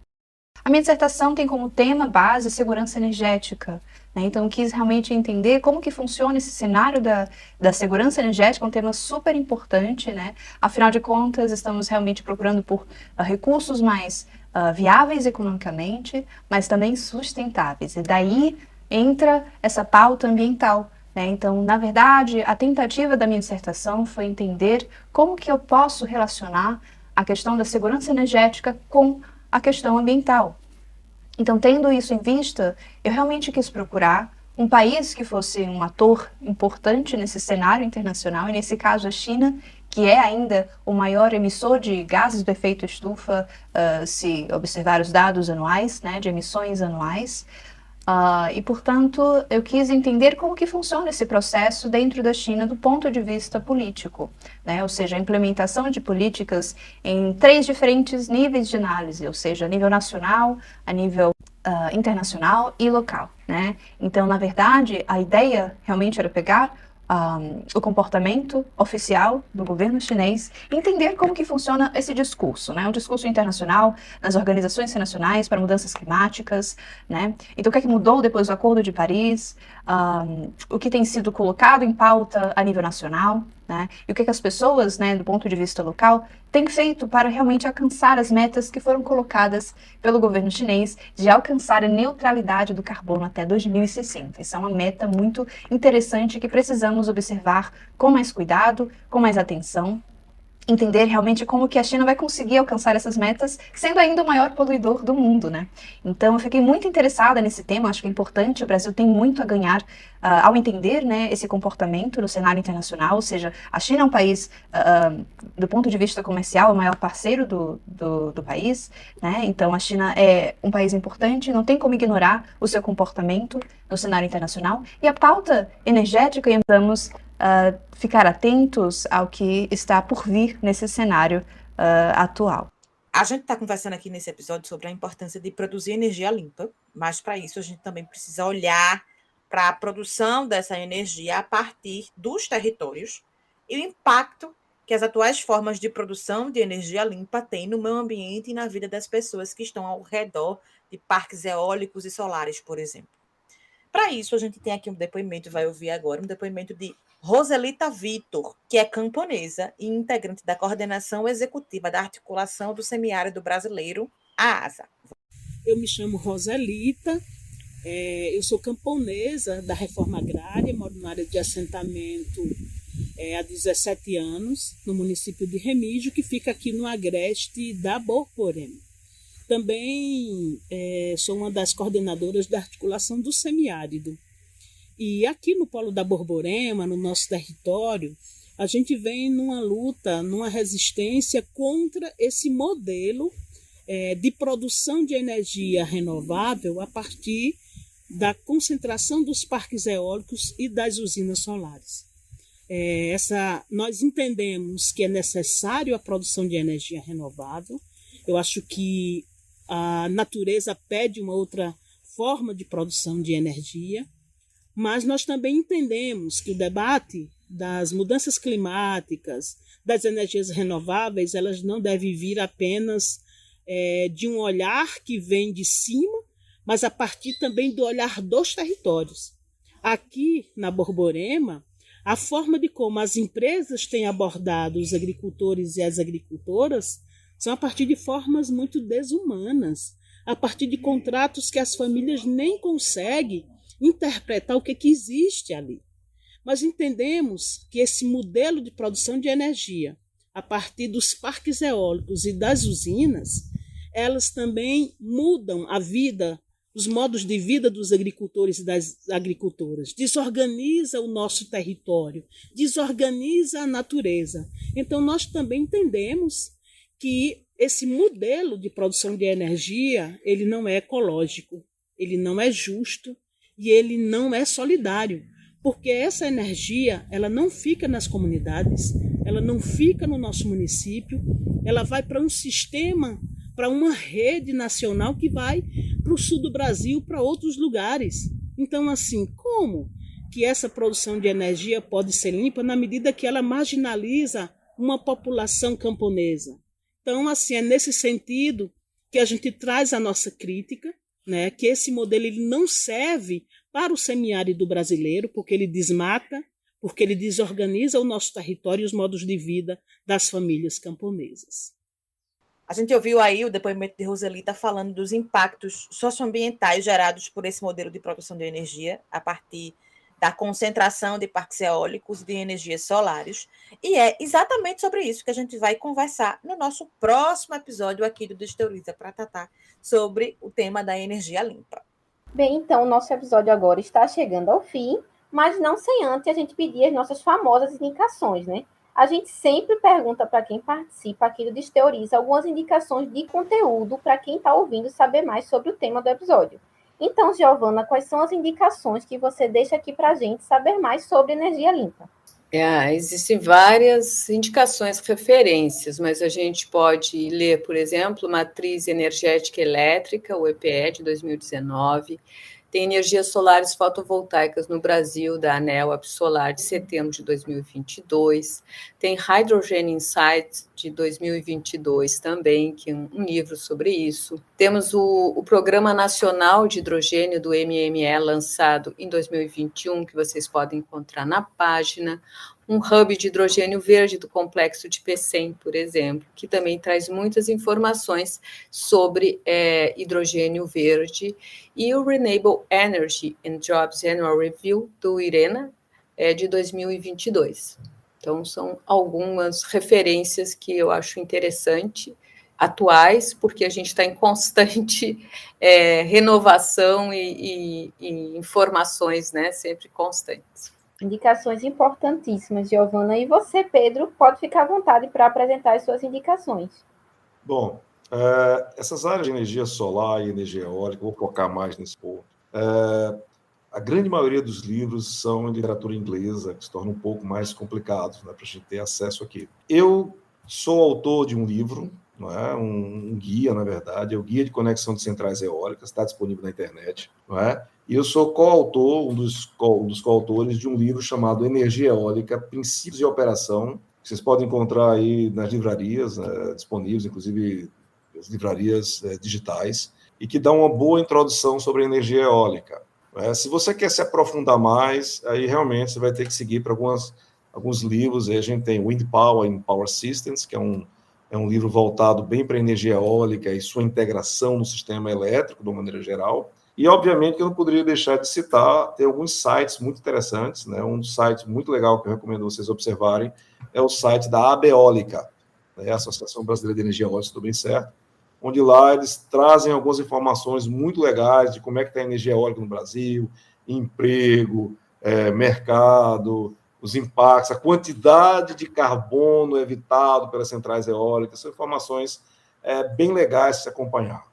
A minha dissertação tem como tema base segurança energética, né? Então eu quis realmente entender como que funciona esse cenário da segurança energética, um tema super importante, né? Afinal de contas, estamos realmente procurando por recursos mais viáveis economicamente, mas também sustentáveis. E daí entra essa pauta ambiental. Então, na verdade, a tentativa da minha dissertação foi entender como que eu posso relacionar a questão da segurança energética com a questão ambiental. Então, tendo isso em vista, eu realmente quis procurar um país que fosse um ator importante nesse cenário internacional, e nesse caso a China, que é ainda o maior emissor de gases do efeito estufa, se observar os dados anuais, né, de emissões anuais. E, portanto, eu quis entender como que funciona esse processo dentro da China do ponto de vista político, né? Ou seja, a implementação de políticas em 3 diferentes níveis de análise, ou seja, a nível nacional, a nível internacional e local, né? Então, na verdade, a ideia realmente era pegar o comportamento oficial do governo chinês, entender como que funciona esse discurso, né? Um discurso internacional nas organizações internacionais para mudanças climáticas, né? Então, o que é que mudou depois do Acordo de Paris? O que tem sido colocado em pauta a nível nacional, né? E o que é que as pessoas, né, do ponto de vista local, têm feito para realmente alcançar as metas que foram colocadas pelo governo chinês de alcançar a neutralidade do carbono até 2060. Isso é uma meta muito interessante que precisamos observar com mais cuidado, com mais atenção, entender realmente como que a China vai conseguir alcançar essas metas, sendo ainda o maior poluidor do mundo, né? Então, eu fiquei muito interessada nesse tema, acho que é importante, o Brasil tem muito a ganhar ao entender, né, esse comportamento no cenário internacional, ou seja, a China é um país, do ponto de vista comercial, o maior parceiro do país, né? Então, a China é um país importante, não tem como ignorar o seu comportamento no cenário internacional, e a pauta energética, e vamos ficar atentos ao que está por vir nesse cenário atual. A gente está conversando aqui nesse episódio sobre a importância de produzir energia limpa, mas para isso a gente também precisa olhar para a produção dessa energia a partir dos territórios e o impacto que as atuais formas de produção de energia limpa têm no meio ambiente e na vida das pessoas que estão ao redor de parques eólicos e solares, por exemplo. Para isso, a gente tem aqui um depoimento, vai ouvir agora, um depoimento de Roselita Vitor, que é camponesa e integrante da coordenação executiva da articulação do semiárido brasileiro, a ASA. Eu me chamo Roselita, eu sou camponesa da reforma agrária, moro na área de assentamento há 17 anos, no município de Remígio, que fica aqui no agreste da Borborema. Também sou uma das coordenadoras da articulação do semiárido. E aqui no Polo da Borborema, no nosso território, a gente vem numa luta, numa resistência contra esse modelo de produção de energia renovável a partir da concentração dos parques eólicos e das usinas solares. Nós entendemos que é necessário a produção de energia renovável. Eu acho que a natureza pede uma outra forma de produção de energia, mas nós também entendemos que o debate das mudanças climáticas, das energias renováveis, elas não devem vir apenas de um olhar que vem de cima, mas a partir também do olhar dos territórios. Aqui na Borborema, a forma de como as empresas têm abordado os agricultores e as agricultoras são a partir de formas muito desumanas, a partir de contratos que as famílias nem conseguem interpretar o que existe ali. Mas entendemos que esse modelo de produção de energia, a partir dos parques eólicos e das usinas, elas também mudam a vida, os modos de vida dos agricultores e das agricultoras, desorganiza o nosso território, desorganiza a natureza. Então, nós também entendemos que esse modelo de produção de energia, ele não é ecológico, ele não é justo e ele não é solidário, porque essa energia, ela não fica nas comunidades, ela não fica no nosso município, ela vai para um sistema, para uma rede nacional que vai para o sul do Brasil, para outros lugares. Então, assim, como que essa produção de energia pode ser limpa na medida que ela marginaliza uma população camponesa? Então, assim, é nesse sentido que a gente traz a nossa crítica, né, que esse modelo ele não serve para o semiárido brasileiro, porque ele desmata, porque ele desorganiza o nosso território e os modos de vida das famílias camponesas. A gente ouviu aí o depoimento de Roselita falando dos impactos socioambientais gerados por esse modelo de produção de energia a partir da concentração de parques eólicos e de energias solares. E é exatamente sobre isso que a gente vai conversar no nosso próximo episódio aqui do Desteoriza para tratar sobre o tema da energia limpa. Bem, então o nosso episódio agora está chegando ao fim, mas não sem antes a gente pedir as nossas famosas indicações, né? A gente sempre pergunta para quem participa aqui do Desteoriza algumas indicações de conteúdo para quem está ouvindo saber mais sobre o tema do episódio. Então, Giovana, quais são as indicações que você deixa aqui para a gente saber mais sobre energia limpa? Existem várias indicações, referências, mas a gente pode ler, por exemplo, Matriz Energética Elétrica, o EPE, de 2019, tem Energias Solares Fotovoltaicas no Brasil, da ANEEL Absolar, de setembro de 2022, tem Hydrogen Insights, de 2022 também, que é um livro sobre isso. Temos o Programa Nacional de Hidrogênio do MME, lançado em 2021, que vocês podem encontrar na página. Um hub de hidrogênio verde do complexo de Pecém, por exemplo, que também traz muitas informações sobre hidrogênio verde. E o Renewable Energy and Jobs Annual Review, do IRENA, de 2022. Então, são algumas referências que eu acho interessante, atuais, porque a gente está em constante renovação e informações, né, sempre constantes. Indicações importantíssimas, Giovana. E você, Pedro, pode ficar à vontade para apresentar as suas indicações. Bom, essas áreas de energia solar e energia eólica, vou focar mais nesse ponto. A grande maioria dos livros são em literatura inglesa, que se torna um pouco mais complicados, né, para a gente ter acesso aqui. Eu sou autor de um livro, não é? Um guia, na verdade, é o Guia de Conexão de Centrais Eólicas, está disponível na internet, não é? E eu sou coautor, um dos coautores de um livro chamado Energia Eólica, Princípios de Operação, que vocês podem encontrar aí nas livrarias, disponíveis, inclusive as livrarias digitais, e que dá uma boa introdução sobre a energia eólica. Se você quer se aprofundar mais, aí realmente você vai ter que seguir para alguns livros. Aí a gente tem Wind Power and Power Systems, que é um livro voltado bem para a energia eólica e sua integração no sistema elétrico, de uma maneira geral. E, obviamente, que eu não poderia deixar de citar, tem alguns sites muito interessantes, né? Um dos sites muito legal que eu recomendo vocês observarem é o site da Abeólica, né? A Associação Brasileira de Energia Eólica, tudo bem certo? Onde lá eles trazem algumas informações muito legais de como é que está a energia eólica no Brasil, emprego, mercado, os impactos, a quantidade de carbono evitado pelas centrais eólicas. São informações bem legais de se acompanhar.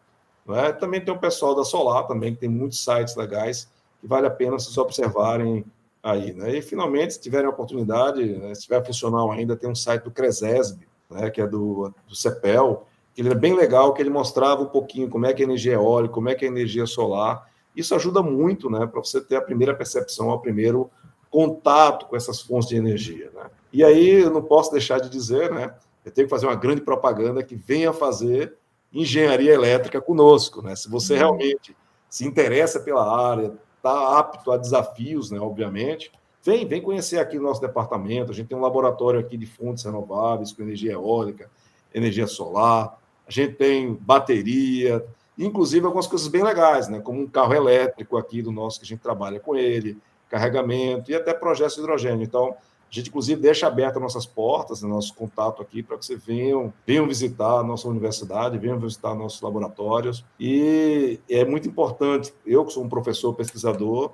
Não é? Também tem o pessoal da Solar, também, que tem muitos sites legais que vale a pena vocês observarem aí. Né? E, finalmente, se tiverem a oportunidade, né, se tiver funcional ainda, tem um site do CRESESB, né, que é do CEPEL, que ele é bem legal, que ele mostrava um pouquinho como é que é a energia eólica, como é que é a energia solar. Isso ajuda muito, né, para você ter a primeira percepção, o primeiro contato com essas fontes de energia. Né? E aí, eu não posso deixar de dizer, né, eu tenho que fazer uma grande propaganda que venha fazer engenharia elétrica conosco, né? Se você realmente se interessa pela área, está apto a desafios, né, obviamente, vem conhecer aqui o nosso departamento. A gente tem um laboratório aqui de fontes renováveis, com energia eólica, energia solar, a gente tem bateria, inclusive algumas coisas bem legais, né, como um carro elétrico aqui do nosso, que a gente trabalha com ele, carregamento e até projetos de hidrogênio. Então, a gente, inclusive, deixa abertas nossas portas, nosso contato aqui, para que vocês venham visitar a nossa universidade, venham visitar nossos laboratórios. E é muito importante, eu que sou um professor pesquisador,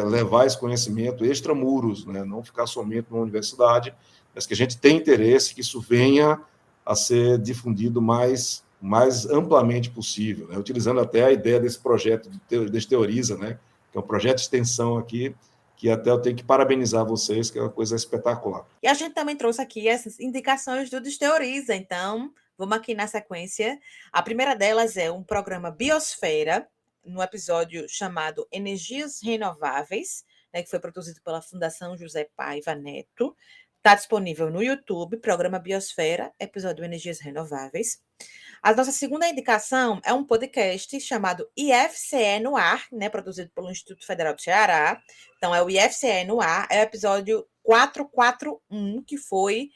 levar esse conhecimento extramuros, né? Não ficar somente na universidade, mas que a gente tem interesse que isso venha a ser difundido mais amplamente possível, né? Utilizando até a ideia desse projeto, desse Teoriza, né? Que é um projeto de extensão aqui, que até eu tenho que parabenizar vocês, que é uma coisa espetacular. E a gente também trouxe aqui essas indicações do Desteoriza, então vamos aqui na sequência. A primeira delas é um programa Biosfera, no episódio chamado Energias Renováveis, né, que foi produzido pela Fundação José Paiva Neto. Está disponível no YouTube, programa Biosfera, episódio Energias Renováveis. A nossa segunda indicação é um podcast chamado IFCE no Ar, né, produzido pelo Instituto Federal do Ceará. Então, é o IFCE no Ar, é o episódio 441, que foi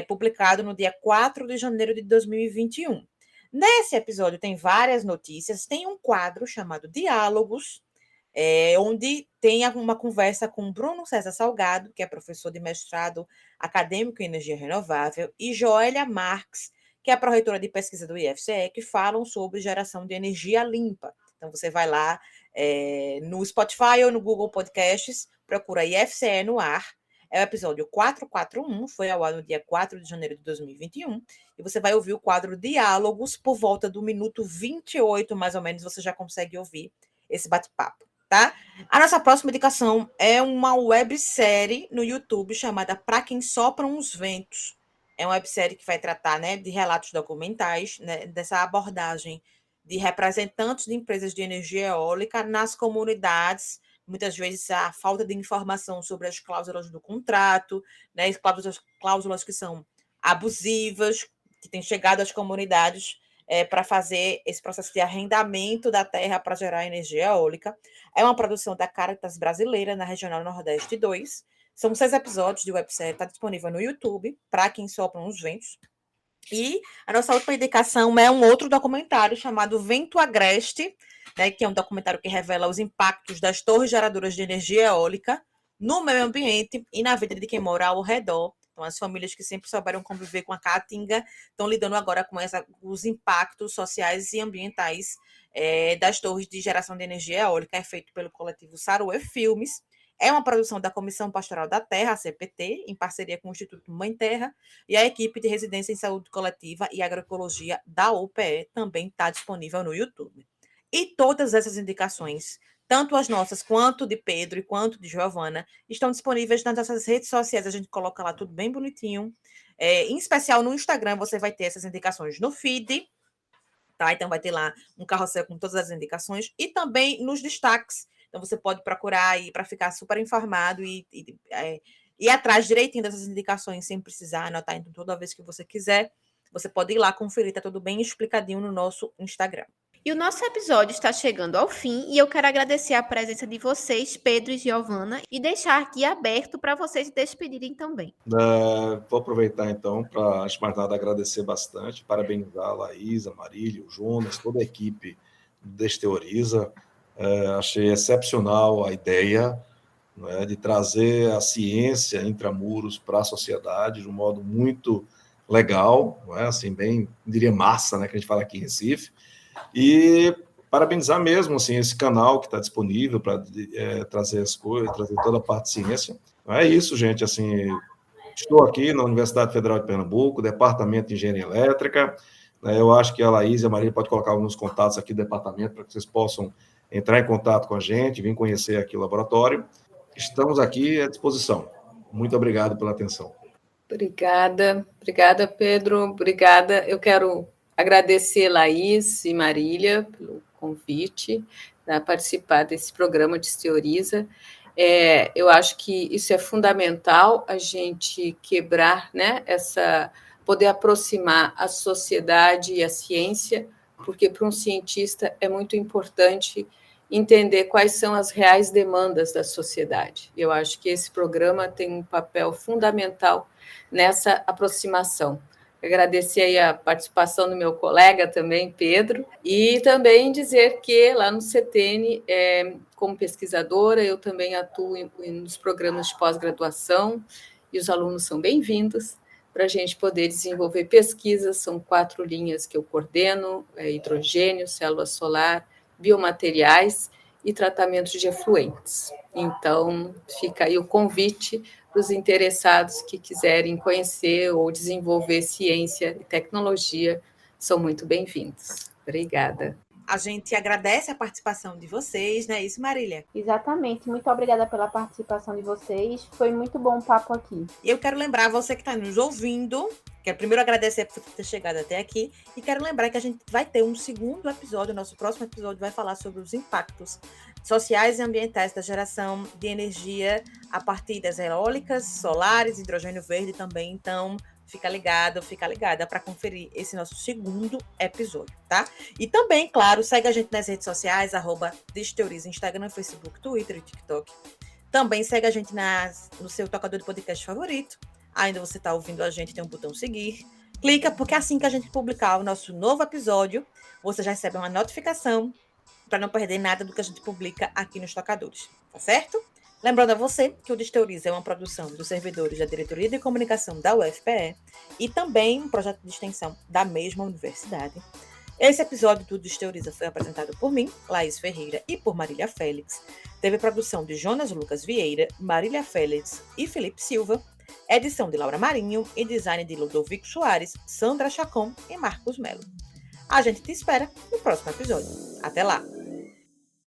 publicado no dia 4 de janeiro de 2021. Nesse episódio tem várias notícias, tem um quadro chamado Diálogos, onde tem uma conversa com Bruno César Salgado, que é professor de mestrado acadêmico em energia renovável, e Joélia Marques, que é a pró-reitora de pesquisa do IFCE, que falam sobre geração de energia limpa. Então, você vai lá no Spotify ou no Google Podcasts, procura IFCE no Ar, é o episódio 441, foi ao ar no dia 4 de janeiro de 2021, e você vai ouvir o quadro Diálogos por volta do minuto 28, mais ou menos, você já consegue ouvir esse bate-papo, tá? A nossa próxima indicação é uma websérie no YouTube chamada Pra Quem Sopram os Ventos. É uma websérie que vai tratar, né, de relatos documentais, né, dessa abordagem de representantes de empresas de energia eólica nas comunidades, muitas vezes a falta de informação sobre as cláusulas do contrato, né, cláusulas que são abusivas, que têm chegado às comunidades para fazer esse processo de arrendamento da terra para gerar energia eólica. É uma produção da Caritas Brasileira, na Regional Nordeste 2, são 6 episódios de websérie, está disponível no YouTube, para quem sopram os ventos. E a nossa última indicação é um outro documentário chamado Vento Agreste, né, que é um documentário que revela os impactos das torres geradoras de energia eólica no meio ambiente e na vida de quem mora ao redor. Então, as famílias que sempre souberam conviver com a caatinga estão lidando agora com os impactos sociais e ambientais das torres de geração de energia eólica, é feito pelo coletivo Saruê Filmes. É uma produção da Comissão Pastoral da Terra, a CPT, em parceria com o Instituto Mãe Terra, e a equipe de Residência em Saúde Coletiva e Agroecologia da UPE também está disponível no YouTube. E todas essas indicações, tanto as nossas, quanto de Pedro e quanto de Giovana, estão disponíveis nas nossas redes sociais. A gente coloca lá tudo bem bonitinho. Em especial no Instagram, você vai ter essas indicações no feed, tá? Então vai ter lá um carrossel com todas as indicações, e também nos destaques. Então, você pode procurar aí para ficar super informado e ir atrás direitinho dessas indicações, sem precisar anotar. Então, toda vez que você quiser, você pode ir lá conferir, está tudo bem explicadinho no nosso Instagram. E o nosso episódio está chegando ao fim e eu quero agradecer a presença de vocês, Pedro e Giovana, e deixar aqui aberto para vocês se despedirem também. Vou aproveitar, então, para, antes de mais nada, agradecer bastante, parabenizar a Laís, a Marília, o Jonas, toda a equipe do Desteoriza. Achei excepcional a ideia, né, de trazer a ciência intramuros para a sociedade de um modo muito legal, não é? Assim, bem, diria massa, né, que a gente fala aqui em Recife. E parabenizar mesmo assim, esse canal que está disponível para trazer as coisas, trazer toda a parte de ciência. É isso, gente. Assim, estou aqui na Universidade Federal de Pernambuco, Departamento de Engenharia Elétrica. Eu acho que a Laís e a Marília podem colocar alguns contatos aqui do departamento para que vocês possam entrar em contato com a gente, vir conhecer aqui o laboratório. Estamos aqui à disposição. Muito obrigado pela atenção. Obrigada, Pedro. Obrigada. Eu quero agradecer Laís e Marília pelo convite para participar desse programa de Desteoriza. Eu acho que isso é fundamental, a gente quebrar, né, poder aproximar a sociedade e a ciência, porque para um cientista é muito importante entender quais são as reais demandas da sociedade. Eu acho que esse programa tem um papel fundamental nessa aproximação. Agradecer aí a participação do meu colega também, Pedro, e também dizer que lá no CETENI, como pesquisadora, eu também atuo nos programas de pós-graduação e os alunos são bem-vindos para a gente poder desenvolver pesquisas. São 4 linhas que eu coordeno: hidrogênio, célula solar, biomateriais e tratamento de efluentes. Então, fica aí o convite para os interessados que quiserem conhecer ou desenvolver ciência e tecnologia, são muito bem-vindos. Obrigada. A gente agradece a participação de vocês, não é isso, Marília? Exatamente. Muito obrigada pela participação de vocês. Foi muito bom o papo aqui. Eu quero lembrar você que está nos ouvindo, quero primeiro agradecer por você ter chegado até aqui, e quero lembrar que a gente vai ter um segundo episódio, o nosso próximo episódio vai falar sobre os impactos sociais e ambientais da geração de energia a partir das eólicas, solares, hidrogênio verde também. Então, fica ligada para conferir esse nosso segundo episódio, tá? E também, claro, segue a gente nas redes sociais, @Desteoriza, Instagram, Facebook, Twitter e TikTok. Também segue a gente no seu tocador de podcast favorito. Ainda você está ouvindo a gente, tem um botão seguir. Clica, porque assim que a gente publicar o nosso novo episódio, você já recebe uma notificação para não perder nada do que a gente publica aqui nos tocadores, tá certo? Lembrando a você que o Desteoriza é uma produção dos servidores da Diretoria de Comunicação da UFPE e também um projeto de extensão da mesma universidade. Esse episódio do Desteoriza foi apresentado por mim, Laís Ferreira, e por Marília Félix. Teve produção de Jonas Lucas Vieira, Marília Félix e Felipe Silva, edição de Laura Marinho e design de Ludovico Soares, Sandra Chacon e Marcos Melo. A gente te espera no próximo episódio. Até lá!